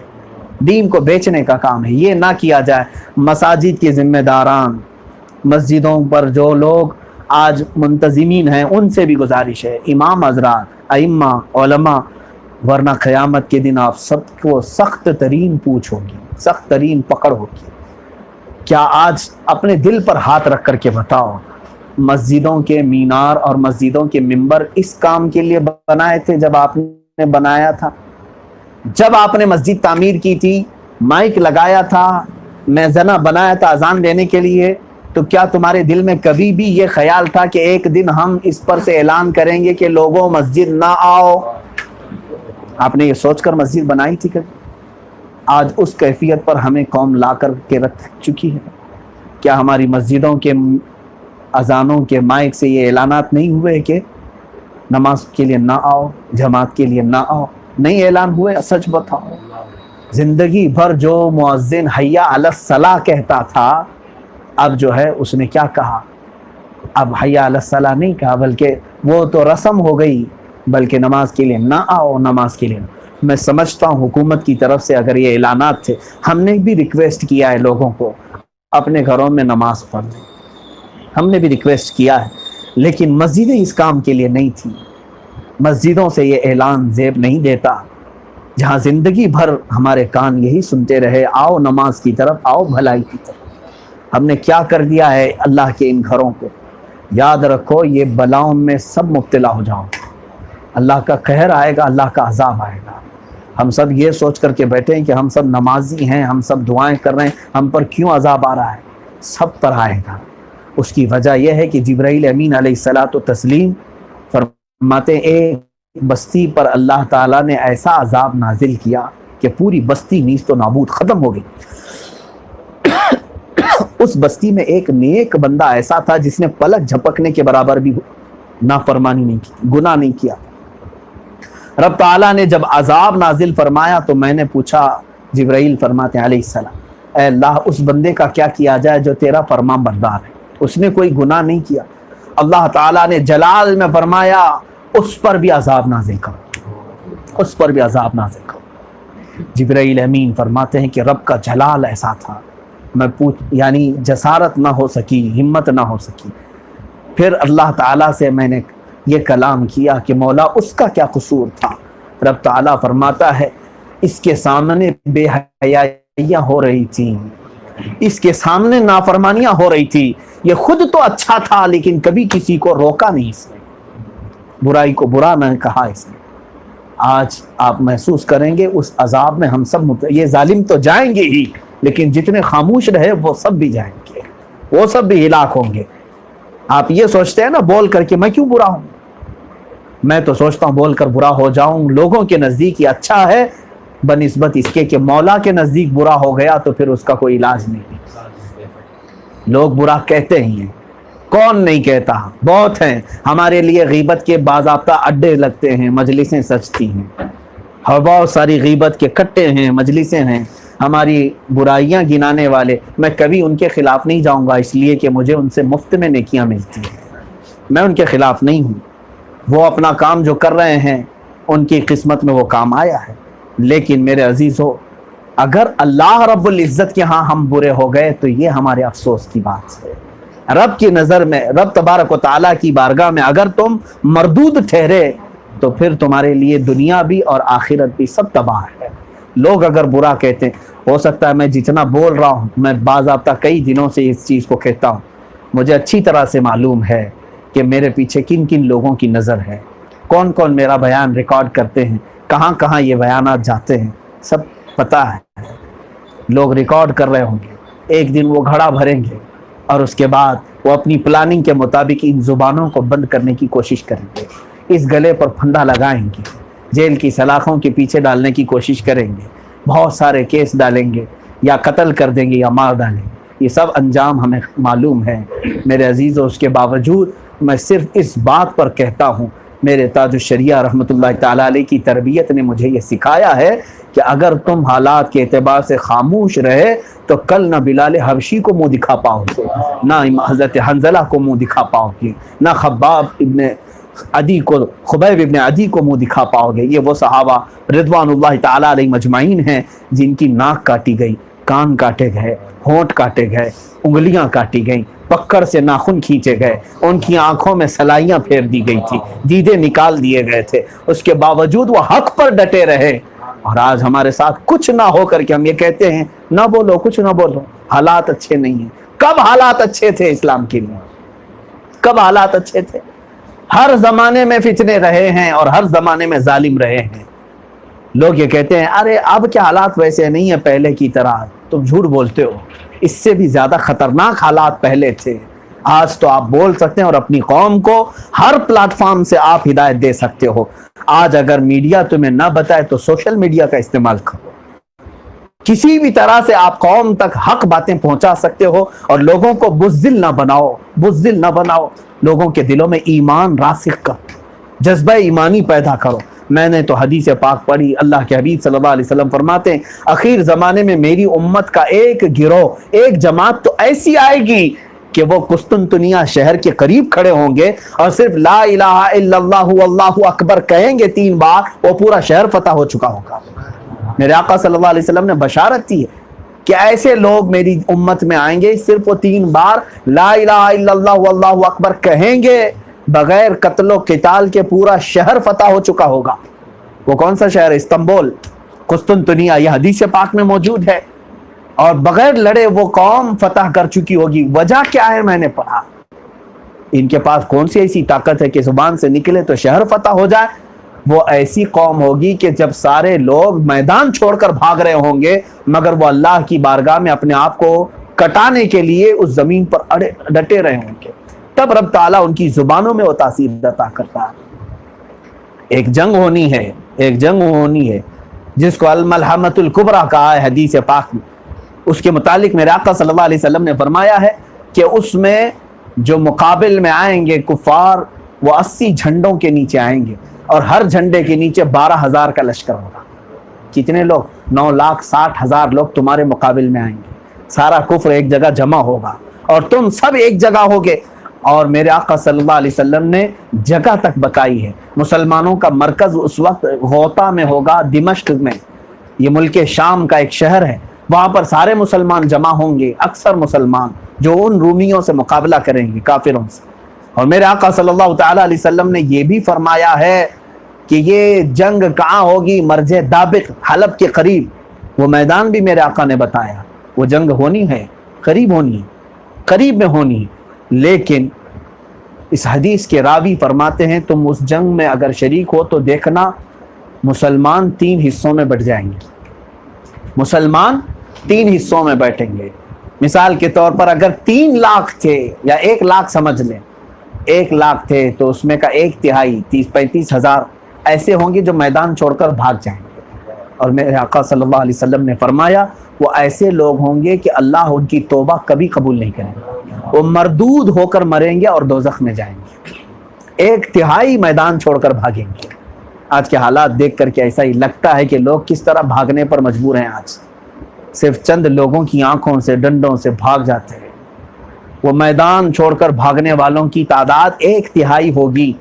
دین کو بیچنے کا کام ہے۔ یہ نہ کیا جائے۔ مساجد کے ذمہ داران، مسجدوں پر جو لوگ آج منتظمین ہیں، ان سے بھی گزارش ہے، امام حضرات، ائمہ، علماء، ورنہ قیامت کے دن آپ سب کو سخت ترین پوچھ ہوگی، سخت ترین پکڑ ہوگی۔ کیا آج اپنے دل پر ہاتھ رکھ کر کے بتاؤ، مسجدوں کے مینار اور مسجدوں کے منبر اس کام کے لیے بنائے تھے جب آپ نے بنایا تھا؟ جب آپ نے مسجد تعمیر کی تھی، مائک لگایا تھا، میزنہ بنایا تھا اذان دینے کے لیے، تو کیا تمہارے دل میں کبھی بھی یہ خیال تھا کہ ایک دن ہم اس پر سے اعلان کریں گے کہ لوگوں مسجد نہ آؤ؟ آپ نے یہ سوچ کر مسجد بنائی تھی کبھی؟ آج اس کیفیت پر ہمیں قوم لا کر کے رکھ چکی ہے۔ کیا ہماری مسجدوں کے اذانوں کے مائک سے یہ اعلانات نہیں ہوئے کہ نماز کے لیے نہ آؤ، جماعت کے لیے نہ آؤ؟ نہیں اعلان ہوئے؟ سچ بتاؤ۔ زندگی بھر جو مؤذن حیا علی الصلاۃ کہتا تھا، اب جو ہے اس نے کیا کہا؟ اب حیا علی الصلاۃ نہیں کہا، بلکہ وہ تو رسم ہو گئی، بلکہ نماز کے لیے نہ آؤ، نماز کے لیے نہ۔ میں سمجھتا ہوں حکومت کی طرف سے اگر یہ اعلانات تھے، ہم نے بھی ریکویسٹ کیا ہے لوگوں کو اپنے گھروں میں نماز پڑھ لیں، ہم نے بھی ریکویسٹ کیا ہے، لیکن مسجدیں اس کام کے لیے نہیں تھی۔ مسجدوں سے یہ اعلان زیب نہیں دیتا، جہاں زندگی بھر ہمارے کان یہی سنتے رہے، آؤ نماز کی طرف، آؤ بھلائی کی طرف۔ ہم نے کیا کر دیا ہے اللہ کے ان گھروں کو؟ یاد رکھو، یہ بلاؤں میں سب مبتلا ہو جاؤ، اللہ کا قہر آئے گا، اللہ کا عذاب آئے گا۔ ہم سب یہ سوچ کر کے بیٹھے ہیں کہ ہم سب نمازی ہیں، ہم سب دعائیں کر رہے ہیں، ہم پر کیوں عذاب آ رہا ہے؟ سب پر آئے گا۔ اس کی وجہ یہ ہے کہ جبرائیل امین علیہ الصلاۃ والتسلیم فرماتے ہیں ایک بستی پر اللہ تعالیٰ نے ایسا عذاب نازل کیا کہ پوری بستی نیست و نابود ختم ہو گئی۔ اس بستی میں ایک نیک بندہ ایسا تھا جس نے پلک جھپکنے کے برابر بھی نافرمانی نہیں کی، گناہ نہیں کیا۔ رب تعالیٰ نے جب عذاب نازل فرمایا تو میں نے پوچھا، جبرائیل فرماتے ہیں علیہ السلام، اے اللہ اس بندے کا کیا کیا جائے جو تیرا فرمان بردار ہے، اس نے کوئی گناہ نہیں کیا۔ اللہ تعالیٰ نے جلال میں فرمایا اس پر بھی عذاب نازل کرو، اس پر بھی عذاب نازل کرو۔ جبرائیل امین فرماتے ہیں کہ رب کا جلال ایسا تھا، میں یعنی جسارت نہ ہو سکی، ہمت نہ ہو سکی۔ پھر اللہ تعالیٰ سے میں نے یہ کلام کیا کہ مولا اس کا کیا قصور تھا؟ رب تعالیٰ فرماتا ہے اس کے سامنے بے حیائیاں ہو رہی تھیں، اس کے سامنے نافرمانیاں ہو رہی تھی، یہ خود تو اچھا تھا لیکن کبھی کسی کو روکا نہیں، اس نے برائی کو برا نہ کہا اس نے۔ آج آپ محسوس کریں گے اس عذاب میں ہم سب یہ ظالم تو جائیں گے ہی، لیکن جتنے خاموش رہے وہ سب بھی جائیں گے، وہ سب بھی ہلاک ہوں گے۔ آپ یہ سوچتے ہیں نا بول کر کہ میں کیوں برا ہوں؟ میں تو سوچتا ہوں بول کر برا ہو جاؤں، لوگوں کے نزدیک یہ اچھا ہے بنسبت اس کے کہ مولا کے نزدیک برا ہو گیا تو پھر اس کا کوئی علاج نہیں۔ لوگ برا کہتے ہی ہیں، کون نہیں کہتا؟ بہت ہیں۔ ہمارے لیے غیبت کے باضابطہ اڈے لگتے ہیں، مجلسیں سجتی ہیں، اور بہت ساری غیبت کے کٹے ہیں، مجلسیں ہیں، ہماری برائیاں گنانے والے۔ میں کبھی ان کے خلاف نہیں جاؤں گا، اس لیے کہ مجھے ان سے مفت میں نیکیاں ملتی ہیں، میں ان کے خلاف نہیں ہوں۔ وہ اپنا کام جو کر رہے ہیں ان کی قسمت میں وہ کام آیا ہے، لیکن میرے عزیزو اگر اللہ رب العزت کے ہاں ہم برے ہو گئے تو یہ ہمارے افسوس کی بات ہے۔ رب کی نظر میں، رب تبارک و تعالیٰ کی بارگاہ میں اگر تم مردود ٹھہرے تو پھر تمہارے لیے دنیا بھی اور آخرت بھی سب تباہ ہے۔ لوگ اگر برا کہتے ہیں، ہو سکتا ہے میں جتنا بول رہا ہوں، میں باضابطہ کئی دنوں سے اس چیز کو کہتا ہوں، مجھے اچھی طرح سے معلوم ہے کہ میرے پیچھے کن کن لوگوں کی نظر ہے، کون کون میرا بیان ریکارڈ کرتے ہیں، کہاں کہاں یہ بیانات جاتے ہیں، سب پتہ ہے۔ لوگ ریکارڈ کر رہے ہوں گے، ایک دن وہ گھڑا بھریں گے اور اس کے بعد وہ اپنی پلاننگ کے مطابق ان زبانوں کو بند کرنے کی کوشش کریں گے، اس گلے پر پھندا لگائیں گے، جیل کی سلاخوں کے پیچھے ڈالنے کی کوشش کریں گے، بہت سارے کیس ڈالیں گے، یا قتل کر دیں گے یا مار ڈالیں گے۔ یہ سب انجام ہمیں معلوم ہے میرے عزیزوں۔ اس کے باوجود میں صرف اس بات پر کہتا ہوں میرے تاج الشریعہ رحمۃ اللہ تعالیٰ علیہ کی تربیت نے مجھے یہ سکھایا ہے کہ اگر تم حالات کے اعتبار سے خاموش رہے تو کل نہ بلال حبشی کو منہ دکھا پاؤ گے، نہ حضرت حنزلہ کو منہ دکھا پاؤ گے، نہ خبیب ابن عدی کو منہ دکھا پاؤ گے۔ یہ وہ صحابہ رضوان اللہ تعالیٰ علیہ مجمعین ہیں جن کی ناک کاٹی گئی، کان کاٹے گئے، ہونٹ کاٹے گئے، انگلیاں کاٹی گئیں، پکڑ سے ناخن کھینچے گئے، ان کی آنکھوں میں سلائیاں پھیر دی گئی تھی، دیدے نکال دیے گئے تھے، اس کے باوجود وہ حق پر ڈٹے رہے۔ اور آج ہمارے ساتھ کچھ نہ ہو کر کے ہم یہ کہتے ہیں نہ بولو، کچھ نہ بولو، حالات اچھے نہیں ہیں۔ کب حالات اچھے تھے اسلام کے لیے؟ کب حالات اچھے تھے؟ ہر زمانے میں فتنے رہے ہیں اور ہر زمانے میں ظالم رہے ہیں۔ لوگ یہ کہتے ہیں ارے اب کیا حالات ویسے نہیں ہیں پہلے کی طرح، تم جھوٹ بولتے ہو، اس سے بھی زیادہ خطرناک حالات پہلے تھے۔ آج تو آپ بول سکتے ہیں اور اپنی قوم کو ہر پلیٹ فارم سے آپ ہدایت دے سکتے ہو۔ آج اگر میڈیا تمہیں نہ بتائے تو سوشل میڈیا کا استعمال کرو، کسی بھی طرح سے آپ قوم تک حق باتیں پہنچا سکتے ہو، اور لوگوں کو بزدل نہ بناؤ، بزدل نہ بناؤ، لوگوں کے دلوں میں ایمان راسخ کرو، جذبہ ایمانی پیدا کرو۔ میں نے تو حدیث پاک پڑھی، اللہ کے حبیب صلی اللہ علیہ وسلم فرماتے ہیں اخیر زمانے میں میری امت کا ایک گروہ، ایک جماعت تو ایسی آئے گی کہ وہ قسطنطنیہ شہر کے قریب کھڑے ہوں گے اور صرف لا الہ الا اللہ واللہ اکبر کہیں گے 3 بار، وہ پورا شہر فتح ہو چکا ہوگا۔ میرے آقا صلی اللہ علیہ وسلم نے بشارت دی ہے کہ ایسے لوگ میری امت میں آئیں گے، صرف وہ 3 بار لا الہ الا اللہ واللہ اکبر کہیں گے، بغیر قتل و قتال کے پورا شہر فتح ہو چکا ہوگا۔ وہ کون سا شہر؟ استنبول، قسطنطنیہ، یہ حدیث پاک میں موجود ہے۔ اور بغیر لڑے وہ قوم فتح کر چکی ہوگی۔ وجہ کیا ہے؟ میں نے پڑھا ان کے پاس کون سی ایسی طاقت ہے کہ زبان سے نکلے تو شہر فتح ہو جائے؟ وہ ایسی قوم ہوگی کہ جب سارے لوگ میدان چھوڑ کر بھاگ رہے ہوں گے مگر وہ اللہ کی بارگاہ میں اپنے آپ کو کٹانے کے لیے اس زمین پر ڈٹے رہے ہوں گے، تب رب تعالیٰ ان کی زبانوں میں وہ تاثیر عطا کرتا ہے۔ ایک جنگ ہونی ہے، ایک جنگ ہونی ہے جس کو الملحمۃ الکبریٰ کہا ہے حدیث پاک میں۔ اس کے متعلق میرے آقا صلی اللہ علیہ وسلم نے فرمایا ہے کہ اس میں جو مقابل میں آئیں گے کفار، وہ 80 جھنڈوں کے نیچے آئیں گے اور ہر جھنڈے کے نیچے 12,000 کا لشکر ہوگا۔ کتنے لوگ؟ 9,60,000 لوگ تمہارے مقابل میں آئیں گے، سارا کفر ایک جگہ جمع ہوگا اور تم سب ایک جگہ ہوگے۔ اور میرے آقا صلی اللہ علیہ وسلم نے جگہ تک بتائی ہے۔ مسلمانوں کا مرکز اس وقت غوطہ میں ہوگا، دمشق میں، یہ ملک شام کا ایک شہر ہے، وہاں پر سارے مسلمان جمع ہوں گے، اکثر مسلمان جو ان رومیوں سے مقابلہ کریں گے، کافروں سے۔ اور میرے آقا صلی اللہ تعالیٰ علیہ وسلم نے یہ بھی فرمایا ہے کہ یہ جنگ کہاں ہوگی؟ مرج دابق، حلب کے قریب۔ وہ میدان بھی میرے آقا نے بتایا، وہ جنگ ہونی ہے، قریب ہونی ہے، قریب میں ہونی ہے۔ لیکن اس حدیث کے راوی فرماتے ہیں تم اس جنگ میں اگر شریک ہو تو دیکھنا مسلمان 3 حصوں میں بٹ جائیں گے، مسلمان 3 حصوں میں بیٹھیں گے۔ مثال کے طور پر اگر 3 لاکھ تھے یا 1 لاکھ سمجھ لیں، 1 لاکھ تھے تو اس میں کا 1/3 30-35 ہزار ایسے ہوں گے جو میدان چھوڑ کر بھاگ جائیں گے۔ اور میرے آقا صلی اللہ علیہ وسلم نے فرمایا وہ ایسے لوگ ہوں گے کہ اللہ ان کی توبہ کبھی قبول نہیں کریں گے، وہ مردود ہو کر مریں گے اور دوزخ میں جائیں گے، 1/3 میدان چھوڑ کر بھاگیں گے۔ آج کے حالات دیکھ کر کے ایسا ہی لگتا ہے کہ لوگ کس طرح بھاگنے پر مجبور ہیں۔ آج صرف چند لوگوں کی آنکھوں سے، ڈنڈوں سے بھاگ جاتے ہیں۔ وہ میدان چھوڑ کر بھاگنے والوں کی تعداد 1/3 ہوگی۔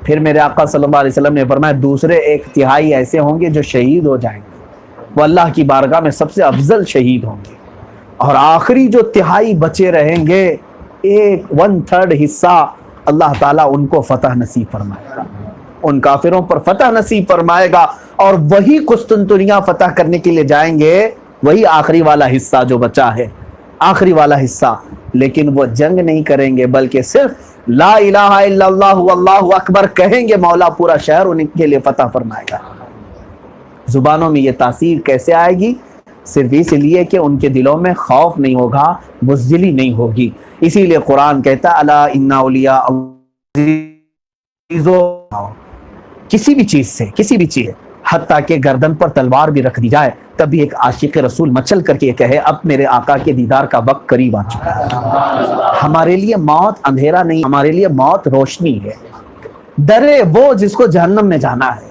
پھر میرے آقا صلی اللہ علیہ وسلم نے فرمایا دوسرے 1/3 ایسے ہوں گے جو شہید ہو جائیں گے، وہ اللہ کی بارگاہ میں سب سے افضل شہید ہوں گے۔ اور آخری جو 1/3 بچے رہیں گے، 1/3 حصہ، اللہ تعالیٰ ان کو فتح نصیب فرمائے گا، ان کافروں پر فتح نصیب فرمائے گا، اور وہی قسطنطنیہ فتح کرنے کے لیے جائیں گے، وہی آخری والا حصہ جو بچا ہے، آخری والا حصہ۔ لیکن وہ جنگ نہیں کریں گے بلکہ صرف لا الہ الا اللہ واللہ اکبر کہیں گے، مولا پورا شہر ان کے لیے فتح فرمائے گا۔ زبانوں میں یہ تاثیر کیسے آئے گی؟ صرف اس لیے کہ ان کے دلوں میں خوف نہیں ہوگا، بزدلی نہیں ہوگی۔ اسی لیے قرآن کہتا ہے الا ان اولیاء کسی بھی چیز سے، کسی بھی چیز، حتیٰ کہ گردن پر تلوار بھی رکھ دی جائے تب بھی ایک عاشق رسول مچل کر کے یہ کہے اب میرے آقا کے دیدار کا وقت قریب آ چکا ہے۔ ہمارے لیے موت اندھیرا نہیں، ہمارے لیے موت روشنی ہے۔ ڈرے وہ جس کو جہنم میں جانا ہے،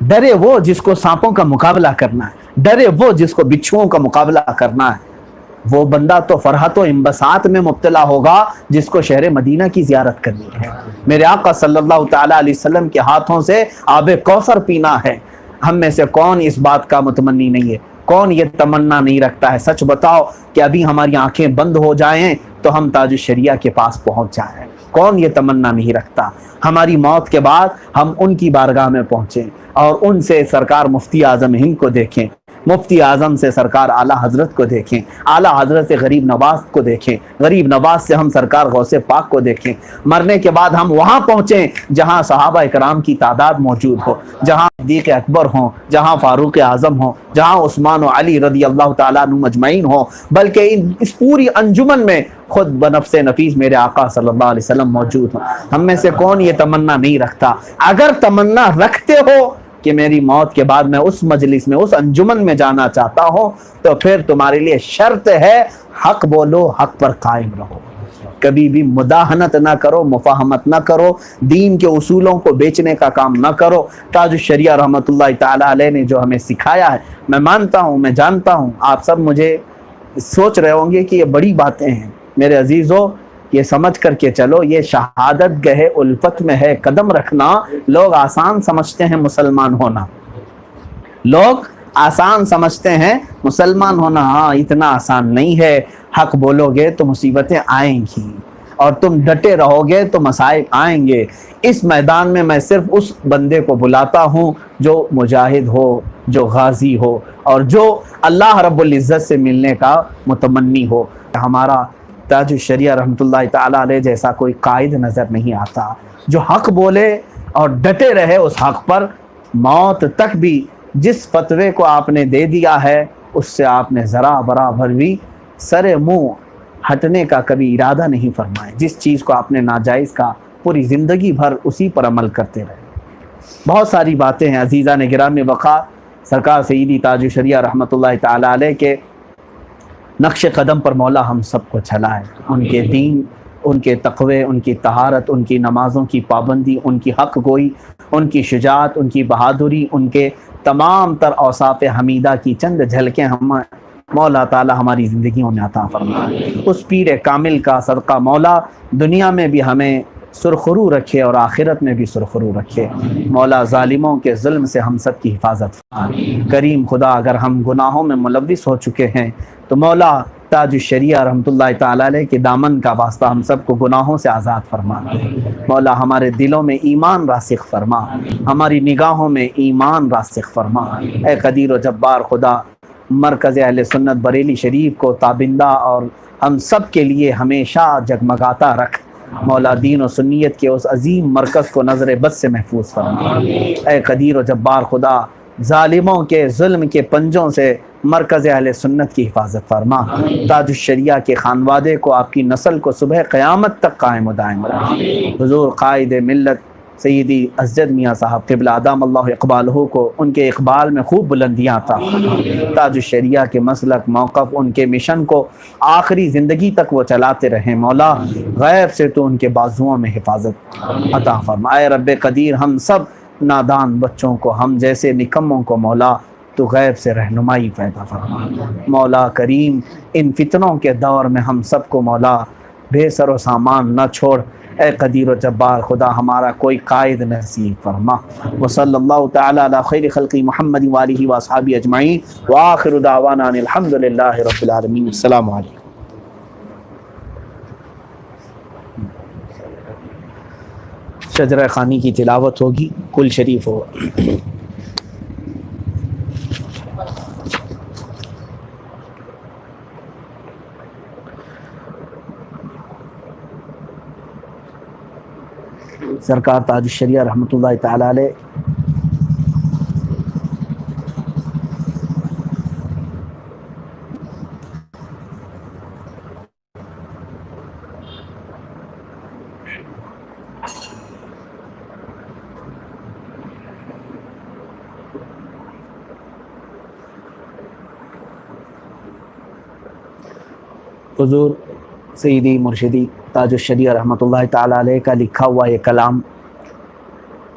ڈرے وہ جس کو سانپوں کا مقابلہ کرنا ہے، ڈرے وہ جس کو بچھوؤں کا مقابلہ کرنا ہے۔ وہ بندہ تو فرحت و انبساط میں مبتلا ہوگا جس کو شہر مدینہ کی زیارت کرنی ہے، میرے آقا صلی اللہ تعالیٰ علیہ وسلم کے ہاتھوں سے آب کوثر پینا ہے۔ ہم میں سے کون اس بات کا متمنی نہیں ہے؟ کون یہ تمنا نہیں رکھتا ہے؟ سچ بتاؤ کہ ابھی ہماری آنکھیں بند ہو جائیں تو ہم تاج الشریعہ کے پاس پہنچ جائیں۔ کون یہ تمنا نہیں رکھتا؟ ہماری موت کے بعد ہم ان کی بارگاہ میں پہنچیں اور ان سے سرکار مفتی اعظم ہند کو دیکھیں، مفتی اعظم سے سرکار اعلیٰ حضرت کو دیکھیں، اعلیٰ حضرت سے غریب نواز کو دیکھیں، غریب نواز سے ہم سرکار غوث پاک کو دیکھیں۔ مرنے کے بعد ہم وہاں پہنچیں جہاں صحابہ اکرام کی تعداد موجود ہو، جہاں صدیق اکبر ہوں، جہاں فاروق اعظم ہوں، جہاں عثمان و علی رضی اللہ تعالیٰ عنہ مجمعین ہوں، بلکہ اس پوری انجمن میں خود بنفس نفیس میرے آقا صلی اللہ علیہ وسلم موجود ہوں۔ ہم میں سے کون یہ تمنا نہیں رکھتا؟ اگر تمنا رکھتے ہو کہ میری موت کے بعد میں اس مجلس میں، اس انجمن میں جانا چاہتا ہوں، تو پھر تمہارے لیے شرط ہے حق بولو، حق پر قائم رہو، کبھی بھی مداہنت نہ کرو، مفاہمت نہ کرو، دین کے اصولوں کو بیچنے کا کام نہ کرو۔ تاج الشریعہ رحمۃ اللہ تعالیٰ علیہ نے جو ہمیں سکھایا ہے، میں مانتا ہوں، میں جانتا ہوں آپ سب مجھے سوچ رہے ہوں گے کہ یہ بڑی باتیں ہیں۔ میرے عزیزو، یہ سمجھ کر کے چلو، یہ شہادت گہے الفت میں ہے قدم رکھنا۔ لوگ آسان سمجھتے ہیں مسلمان ہونا، لوگ آسان سمجھتے ہیں مسلمان ہونا، ہاں اتنا آسان نہیں ہے۔ حق بولو گے تو مصیبتیں آئیں گی، اور تم ڈٹے رہو گے تو مصائب آئیں گے۔ اس میدان میں میں صرف اس بندے کو بلاتا ہوں جو مجاہد ہو، جو غازی ہو، اور جو اللہ رب العزت سے ملنے کا متمنی ہو۔ ہمارا تاج الشریعہ رحمۃ اللہ تعالیٰ علیہ جیسا کوئی قائد نظر نہیں آتا جو حق بولے اور ڈٹے رہے اس حق پر، موت تک بھی۔ جس فتوے کو آپ نے دے دیا ہے اس سے آپ نے ذرا برابر بھی سر منہ ہٹنے کا کبھی ارادہ نہیں فرمائے۔ جس چیز کو آپ نے ناجائز کا، پوری زندگی بھر اسی پر عمل کرتے رہے۔ بہت ساری باتیں ہیں عزیزان گرامی وقار، سرکار سیدی تاج الشریعہ رحمۃ اللہ تعالیٰ علیہ کے نقش قدم پر مولا ہم سب کو چلائے۔ ان کے دین، ان کے تقوی، ان کی طہارت، ان کی نمازوں کی پابندی، ان کی حق گوئی، ان کی شجاعت، ان کی بہادری، ان کے تمام تر اوصاف حمیدہ کی چند جھلکیں ہم مولا تعالی ہماری زندگیوں میں عطا فرمائے۔ اس پیر کامل کا صدقہ مولا دنیا میں بھی ہمیں سرخرو رکھے اور آخرت میں بھی سرخرو رکھے۔ مولا ظالموں کے ظلم سے ہم سب کی حفاظت فرمائے۔ کریم خدا، اگر ہم گناہوں میں ملوث ہو چکے ہیں تو مولا تاج الشریعہ رحمۃ اللہ تعالیٰ علیہ کے دامن کا واسطہ ہم سب کو گناہوں سے آزاد فرما۔ مولا ہمارے دلوں میں ایمان راسخ فرما، ہماری نگاہوں میں ایمان راسخ فرما۔ اے قدیر و جبار خدا، مرکز اہل سنت بریلی شریف کو تابندہ اور ہم سب کے لیے ہمیشہ جگمگاتا رکھ۔ مولا دین و سنیت کے اس عظیم مرکز کو نظر بد سے محفوظ فرما۔ اے قدیر و جبار خدا، ظالموں کے ظلم کے پنجوں سے مرکز اہل سنت کی حفاظت فرما۔ تاج الشریعہ کے خانوادے کو، آپ کی نسل کو صبح قیامت تک قائم و دائم رکھ۔ حضور قائد ملت سیدی اسجد میاں صاحب قبلہ ادام اللہ اقبالہ کو ان کے اقبال میں خوب بلندیاں عطا فرما۔ تاج الشریعہ کے مسلک، موقف، ان کے مشن کو آخری زندگی تک وہ چلاتے رہیں۔ مولا غیب سے تو ان کے بازوؤں میں حفاظت عطا فرما۔ اے رب قدیر، ہم سب نادان بچوں کو، ہم جیسے نکموں کو مولا تو غیب سے رہنمائی پیدا فرما۔ مولا کریم، ان فتنوں کے دور میں ہم سب کو مولا بے سر و سامان نہ چھوڑ۔ اے قدیر و جبار خدا، ہمارا کوئی قائد نصیب فرما۔ وصلی اللہ تعالی علی خیر خلق محمد وآلہ واصحابہ اجمعین، وآخر دعوانا ان الحمد للہ رب العالمین۔ السلام علیکم۔ شجرہ خوانی کی تلاوت ہوگی، کل شریف ہوگا۔ سرکار تاج الشریعہ رحمۃ اللہ تعالی علیہ حضور سیدی مرشدی تاج الشریعہ رحمۃ اللہ تعالی علیہ کا لکھا ہوا یہ کلام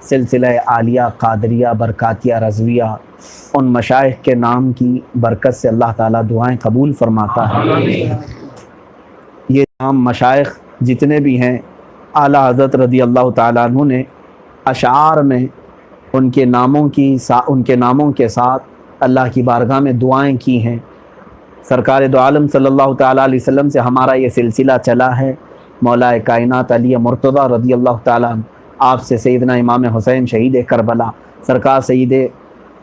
سلسلہ عالیہ قادریہ برکاتیہ رضویہ ان مشائخ کے نام کی برکت سے اللہ تعالیٰ دعائیں قبول فرماتا ہے۔ یہ تمام مشائخ جتنے بھی ہیں اعلیٰ حضرت رضی اللہ تعالیٰ عنہ نے اشعار میں ان کے ناموں کے ساتھ اللہ کی بارگاہ میں دعائیں کی ہیں۔ سرکار دو عالم صلی اللہ تعالیٰ علیہ وسلم سے ہمارا یہ سلسلہ چلا ہے۔ مولا کائنات علی مرتضیٰ رضی اللہ تعالیٰ عنہ، آپ سے سیدنا امام حسین شہید کربلا، سرکار سید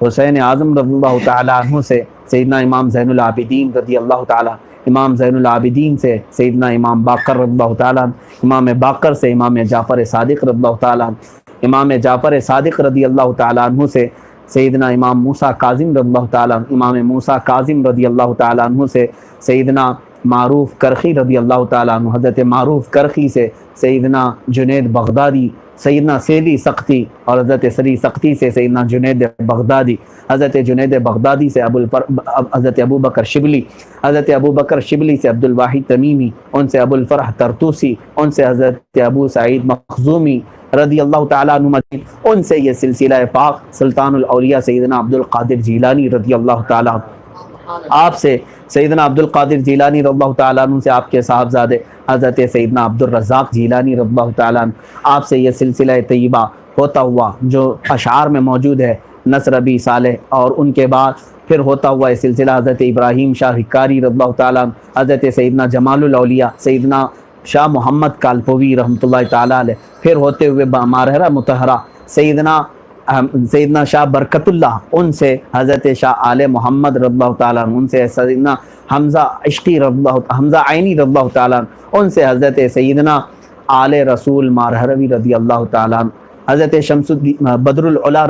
حسین اعظم رضی اللہ تعالیٰ عنہ سے سیدنا امام زین العابدین رضی اللہ تعالیٰ، امام زین العابدین سے سیدنا امام باقر رضی اللہ تعالیٰ عنہ، امام باقر سے امام جعفر صادق رضی اللہ تعالیٰ عنہ، امام جعفر صادق رضی اللہ تعالیٰ عنہ سے سیدنا امام موسیٰ کاظم رضی اللہ تعالیٰ عنہ، امام موسیٰ کاظم رضی اللہ تعالیٰ عنہ سے سیدنا معروف کرخی رضی اللہ تعالیٰ عنہ، حضرت معروف کرخی سے سیدنا جنید بغدادی، سیدنا سیلی سختی اور حضرت سری سختی سے سیدنا جنید بغدادی، حضرت جنید بغدادی سے حضرت ابو بکر شبلی، حضرت ابو بکر شبلی سے عبد الواحد تمیمی، ان سے ابو الفرح ترتوسی، ان سے حضرت ابو سعید مخزومی رضی اللہ تعالیٰ عنہ، ان سے یہ سلسلہ پاک سلطان الاولیاء سیدنا عبد القادر جیلانی رضی اللہ تعالیٰ عنہ، آپ سے سیدنا عبد القادر جیلانی رضی اللہ تعالیٰ عنہ سے آپ کے صاحبزادے حضرت سیدنا عبد الرزاق جیلانی رضی اللہ تعالیٰ عنہ، آپ سے یہ سلسلہ طیبہ ہوتا ہوا جو اشعار میں موجود ہے، نصر ابی صالح، اور ان کے بعد پھر ہوتا ہوا یہ سلسلہ حضرت ابراہیم شاہ حکاری رضی اللہ تعالیٰ عنہ، حضرت سیدنا جمال الاولیاء سیدنا شاہ محمد کالپوی رحمۃ اللہ تعالیٰ علیہ، پھر ہوتے ہوئے مارحرہ مطہرہ سیدنا شاہ برکت اللہ، ان سے حضرت شاہ آل محمد رضی اللہ تعالیٰ عنہ، ان سے سیدنا حمزہ عشقی حمزہ عینی رضی اللہ تعالیٰ عنہ، ان سے حضرت سیدنا آل رسول مارحروی رضی اللہ تعالیٰ عنہ، حضرت شمس الدین بدر العلا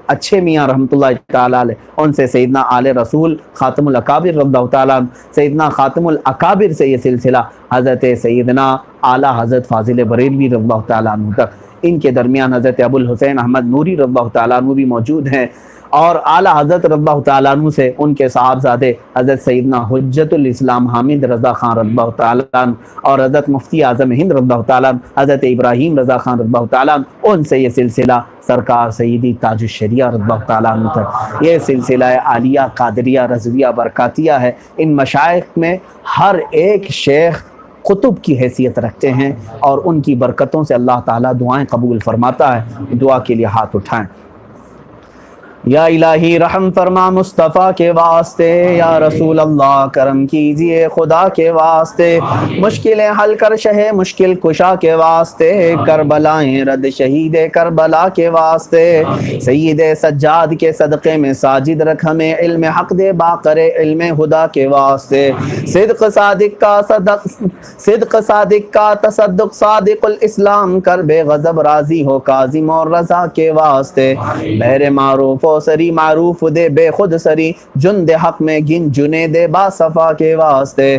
اچھے میاں رحمۃ اللہ تعالیٰ علیہ، ان سے سیدنا آل رسول خاتم الاکابر رضی اللہ تعالیٰ عنہ، سیدنا خاتم الاکابر سے یہ سلسلہ حضرت سیدنا اعلیٰ حضرت فاضل بریلوی رضی اللہ تعالیٰ عنہ تک، ان کے درمیان حضرت ابو الحسین احمد نوری رضی اللہ تعالیٰ عنہ بھی موجود ہیں، اور اعلیٰ حضرت رضی اللہ تعالیٰ عنہ سے ان کے صاحبزادے حضرت سیدنا حجت الاسلام حامد رضا خان رضی اللہ تعالیٰ عنہ، اور حضرت مفتی اعظم ہند رضی اللہ تعالیٰ عنہ حضرت ابراہیم رضا خان رضی اللہ تعالیٰ عنہ، ان سے یہ سلسلہ سرکار سیدی تاج الشریعہ رضی اللہ تعالیٰ عنہ تک، یہ سلسلہ عالیہ قادریہ رضویہ برکاتیہ ہے۔ ان مشائخ میں ہر ایک شیخ قطب کی حیثیت رکھتے ہیں، اور ان کی برکتوں سے اللہ تعالیٰ دعائیں قبول فرماتا ہے۔ دعا کے لیے ہاتھ اٹھائیں۔ یا الہی رحم فرما مصطفیٰ کے واسطے، یا رسول اللہ کرم کیجئے خدا کے واسطے، مشکلیں حل کر شہ مشکل کشا کے واسطے، کربلائیں رد شہید کربلا کے واسطے، سید سجاد کے صدقے میں ساجد رکھ ہمیں، علم حق دے باقر علم خدا کے واسطے، صدق صادق کا تصدق صادق الاسلام کر، بے غضب راضی ہو کاظم اور رضا کے واسطے، بہر معروف و سری معروف دے بے خود سری، جند حق میں گن جنے دے با صفا کے واسطے،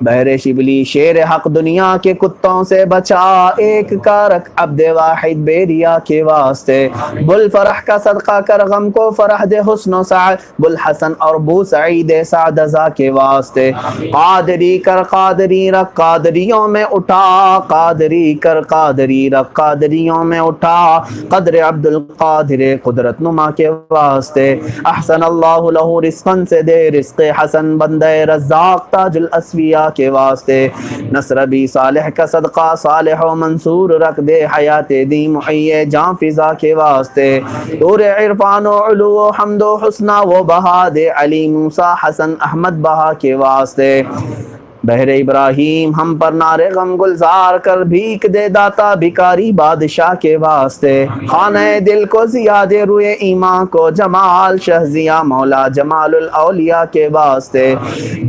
بہر شبلی شیر حق دنیا کے کتوں سے بچا، ایک کا رکھ عبد واحد بیریا کے واسطے، بل فرح کا صدقہ کر غم کو فرح دے حسن و سعد، بل حسن اور بو سعید سعد ازا کے واسطے، قادری کر قادری رکھ قادریوں میں اٹھا، قادری کر قادری رکھ قادریوں میں اٹھا، قدر عبد القادر قدرت نما کے واسطے، احسن اللہ لہو رزقن سے دے رزق حسن، بندہ رزاق تاج الاسفیاء کے واسطے، نصر بی صالح کا صدقہ صالح و منصور رکھ دے، حیات دی محیی جان فضا کے واسطے، نور عرفان و علو و حمد و حسنہ و بہا دے، علی موسیٰ حسن احمد بہا کے واسطے، بہر ابراہیم ہم پر نعرے غم گلزار کر، بھیک دے داتا بھکاری بادشاہ کے واسطے، خانہ دل کو زیادہ روئے ایمان کو جمال، شہزیاں مولا جمال الاولیاء کے واسطے،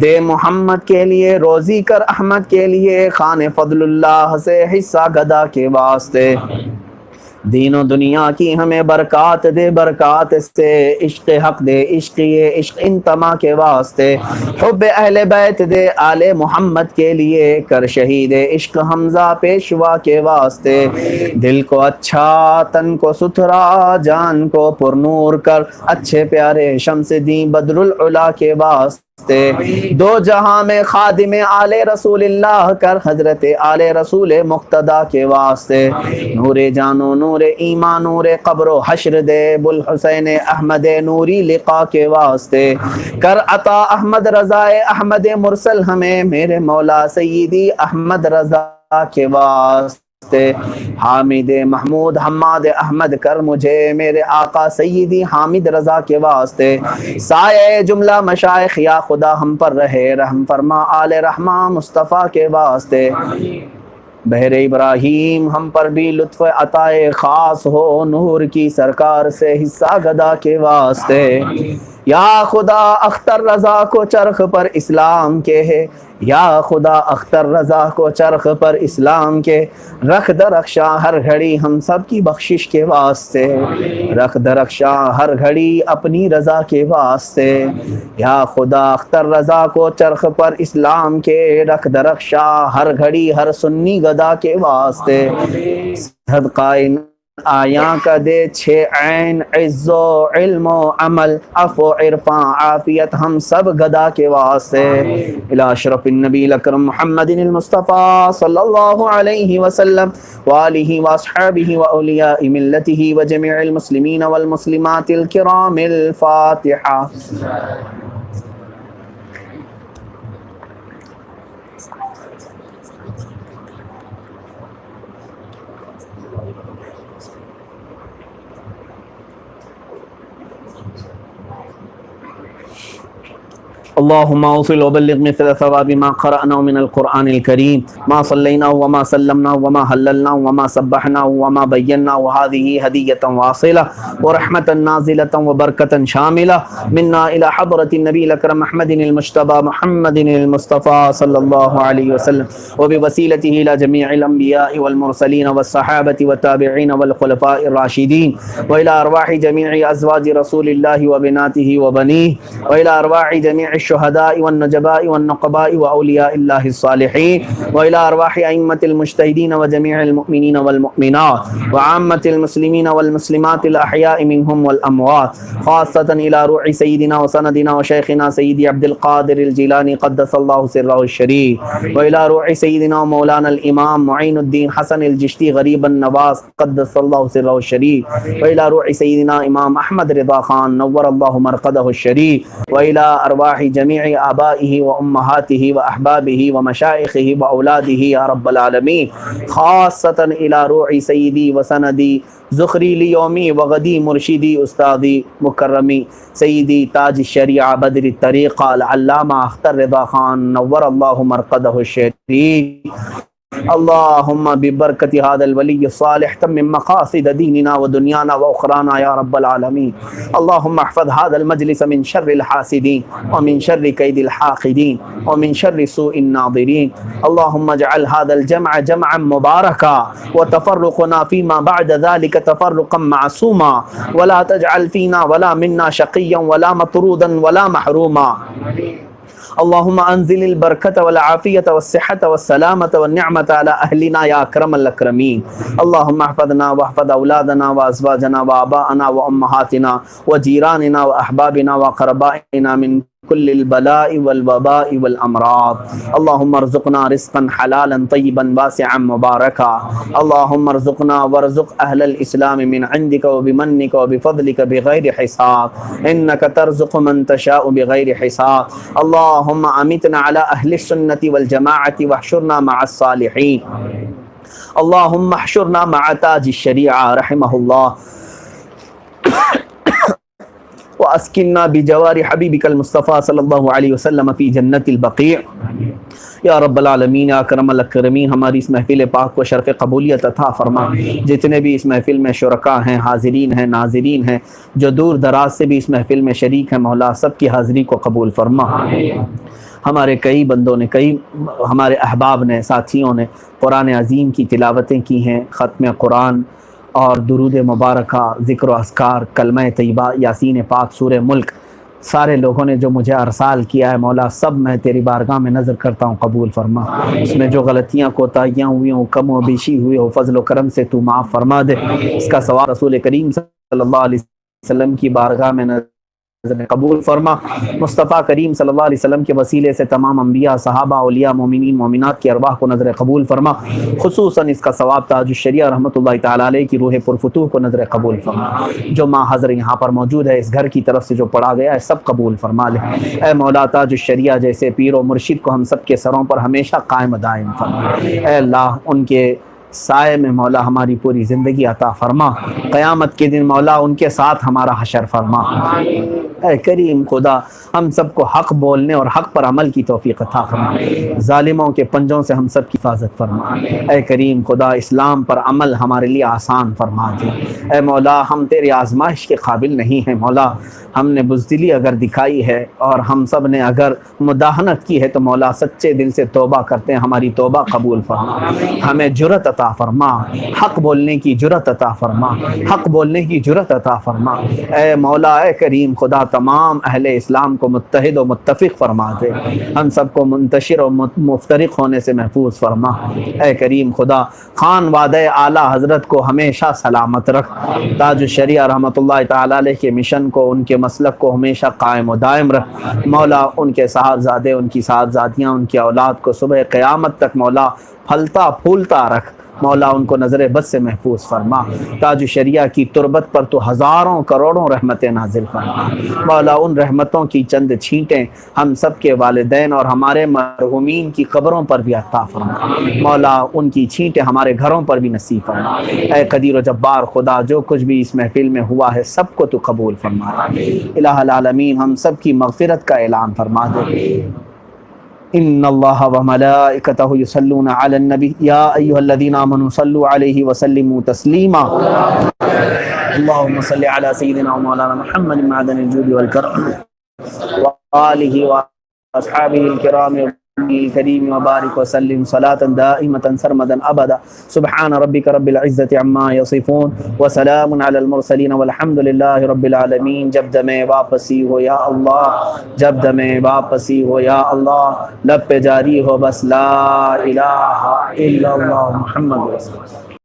دے محمد کے لیے روزی کر احمد کے لیے، خان فضل اللہ سے حصہ گدا کے واسطے، دین و دنیا کی ہمیں برکات دے برکات سے، عشق حق دے عشق یہ عشق انتما کے واسطے، حب اہل بیت دے آل محمد کے لیے، کر شہید عشق حمزہ پیشوا کے واسطے، دل کو اچھا تن کو ستھرا جان کو پرنور کر، اچھے پیارے شمس دین بدر العلا کے واسطے، دو جہاں میں خادم آل رسول اللہ کر حضرت آل رسول مقتدا کے واسطے، نور جانو نور ایمان نور قبر و حشر دے بلحسین احمد نوری لقا کے واسطے، کر عطا احمد رضا احمد مرسل ہمیں میرے مولا سیدی احمد رضا کے واسطے، حامد محمود حماد احمد کر مجھے میرے آقا سیدی حامد رضا کے واسطے، سایہ جملہ مشائخ یا خدا ہم پر رہے رحم فرما آل رحمہ مصطفیٰ کے واسطے، بحر ابراہیم ہم پر بھی لطف عطائے خاص ہو نور کی سرکار سے حصہ گدا کے واسطے، یا خدا اختر رضا کو چرخ پر اسلام کے ہے، یا خدا اختر رضا کو چرخ پر اسلام کے، رکھ درخشاں ہر گھڑی ہم سب کی بخشش کے واسطے، رکھ درخشاں ہر گھڑی اپنی رضا کے واسطے، یا خدا اختر رضا کو چرخ پر اسلام کے، رکھ درخشاں ہر گھڑی ہر سنی گدا کے واسطے، صدقہ آیاں کا دے چھ عین عز و علم و عمل عفو عرفاں عافیت ہم سب گدا کے واسطے، الی اشرف النبی الاکرم محمد المصطفیٰ صلی اللہ علیہ وسلم وآلہ واصحابہ واولیاء ملتہ وجميع المسلمین والمسلمات الکرام الفاتحہ۔ اللهم اوصل وبلغ مثل ثواب ما قرأنا من القرآن الكريم، ما صلينا وما سلمنا وما هللنا وما سبحنا وما بينا، وهذه هدية واصلة ورحمة نازلة وبركة شاملة منا إلى حضرة النبي الأكرم محمد المجتبى محمد المصطفى صلى الله عليه وسلم، وبوسيلته إلى جميع الأنبياء والمرسلين والصحابة والتابعين والخلفاء الراشدين، وإلى أرواح جميع أزواج رسول الله وبناته وبنيه، وإلى أرواح جميع الشهداء والنجباء والنقباء وأولياء الله الصالحين، وإلى أرواح أئمة المجتهدين وجميع المؤمنين والمؤمنات وعامة المسلمين والمسلمات الأحياء منهم والأموات، خاصة إلى روح سيدنا وسندنا وشيخنا سيدي عبد القادر الجيلاني قدس الله سره الشريف، وإلى روح سيدنا ومولانا الإمام معين الدين حسن الجشتي غريب النواس قدس الله سره الشريف، وإلى روح سيدنا إمام أحمد رضا خان نور الله مرقده الشريف، وإلى أرواح جميع آبائه وأمهاته وأحبابه ومشائخه وأولاده يا رب العالمين، خاصة إلى روح سيدي وسندي زخري ليومي وغدي مرشدي أستاذي مكرمي سيدي تاج الشريعة بدر الطريقة العلامة أختر رضا خان نور الله مرقده الشريف، اللهم ببركة هذا الولي الصالح تمم مقاصد ديننا ودنيانا وأخرانا يا رب العالمين، اللهم احفظ هذا المجلس من شر الحاسدين ومن شر كيد الحاقدين ومن شر سوء الناظرين، اللهم اجعل هذا الجمع جمعا مباركا وتفرقنا فيما بعد ذلك تفرقا معصوما، ولا تجعل فينا ولا منا شقيا ولا مطرودا ولا محروما، اللهم انزل البركة والعافية والصحة والسلامة والنعمة على أهلنا يا أكرم الأكرمين، اللهم احفظنا واحفظ أولادنا وأزواجنا وآباءنا وأمهاتنا وجيراننا وأحبابنا وأقربائنا من كل البلاء والوباء والأمراض، اللهم ارزقنا رزقا حلالا طيبا واسعا مباركا، اللهم ارزقنا وارزق أهل الإسلام من عندك وبمنك وبفضلك بغير حساب، إنك ترزق من تشاء بغير حساب، اللهم أمتنا على أهل السنة والجماعة واحشرنا مع الصالحين، اللهم احشرنا مع تاج الشريعة رحمه الله واسكننا بجوار حبيبك المصطفى صلى الله عليه وسلم في جنة البقيع یا رب العالمین یا اکرم الاکرمین، ہماری اس محفل پاک کو شرف قبولیت عطا فرما، جتنے بھی اس محفل میں شرکا ہیں، حاضرین ہیں، ناظرین ہیں، جو دور دراز سے بھی اس محفل میں شریک ہیں، مولا سب کی حاضری کو قبول فرما۔ ہمارے کئی بندوں نے، کئی ہمارے احباب نے، ساتھیوں نے قرآن عظیم کی تلاوتیں کی ہیں، ختم قرآن اور درود مبارکہ، ذکر و اذکار، کلمہ طیبہ، یاسین پاک، سورہ ملک، سارے لوگوں نے جو مجھے ارسال کیا ہے مولا، سب میں تیری بارگاہ میں نظر کرتا ہوں، قبول فرما۔ اس میں جو غلطیاں کوتاہیاں ہوئی ہوں، کم و بیشی ہوئی ہو، فضل و کرم سے تو معاف فرما دے۔ اس کا ثواب رسول کریم صلی اللہ علیہ وسلم کی بارگاہ میں نظر قبول فرما۔ مصطفیٰ کریم صلی اللہ علیہ وسلم کے وسیلے سے تمام انبیاء، صحابہ، اولیاء، مومنین، مومنات کی ارواح کو نظر قبول فرما، خصوصاً اس کا ثواب تاج الشریعہ رحمۃ اللہ تعالیٰ علیہ کی روح پرفتوح کو نظر قبول فرما۔ جو ماں حضر یہاں پر موجود ہے، اس گھر کی طرف سے جو پڑھا گیا ہے سب قبول فرما لے۔ اے مولا تاج الشریعہ جیسے پیر و مرشد کو ہم سب کے سروں پر ہمیشہ قائم دائم فرما۔ اے اللہ ان کے سائے میں مولا ہماری پوری زندگی عطا فرما، قیامت کے دن مولا ان کے ساتھ ہمارا حشر فرما۔ اے کریم خدا ہم سب کو حق بولنے اور حق پر عمل کی توفیق عطا فرما، ظالموں کے پنجوں سے ہم سب کی حفاظت فرما۔ اے کریم خدا اسلام پر عمل ہمارے لیے آسان فرما دے۔ اے مولا ہم تیری آزمائش کے قابل نہیں ہیں مولا، ہم نے بزدلی اگر دکھائی ہے اور ہم سب نے اگر مداہنت کی ہے تو مولا سچے دل سے توبہ کرتے ہیں، ہماری توبہ قبول فرما، ہمیں جرأت عطا فرما، حق بولنے کی جرأت عطا فرما، حق بولنے کی جرأت عطا فرما۔ اے مولا اے کریم خدا تمام اہل اسلام کو متحد و متفق فرما دے، ہم سب کو منتشر و مفترق ہونے سے محفوظ فرما۔ اے کریم خدا خان وعدہ اعلیٰ حضرت کو ہمیشہ سلامت رکھ، تاج الشریعہ رحمۃ اللہ تعالیٰ علیہ کے مشن کو، ان کے مسلک کو ہمیشہ قائم و دائم رکھ مولا، ان کے صاحبزادے، ان کی صاحبزادیاں، ان کی اولاد کو صبح قیامت تک مولا پھلتا پھولتا رکھ مولا، ان کو نظر بد سے محفوظ فرما۔ تاج الشریعہ کی تربت پر تو ہزاروں کروڑوں رحمتیں نازل فرما مولا، ان رحمتوں کی چند چھینٹیں ہم سب کے والدین اور ہمارے مرحومین کی قبروں پر بھی عطا فرما مولا، ان کی چھینٹیں ہمارے گھروں پر بھی نصیب فرما۔ اے قدیر و جبار خدا جو کچھ بھی اس محفل میں ہوا ہے سب کو تو قبول فرما۔ الہ العالمین ہم سب کی مغفرت کا اعلان فرما دے۔ ان اللہ وملائکتہ یصلون علی النبی یا ایھا الذین آمنوا صلوا علیہ وسلموا تسلیما۔ اللہم صل علی سیدنا ومولانا محمد معدن الجود والکرم وآلہ واصحابہ الکرام الكريم وبارك وسلم صلاة دائمة سرمدا أبدا سبحان ربك رب العزة عما يصفون وسلام على المرسلين والحمد لله رب العالمين۔ جب دمیں واپسی ہو یا اللہ، جب دمیں واپسی ہو یا اللہ، لب پہ جاری ہو بس لا الہ الا اللہ محمد رسول اللہ۔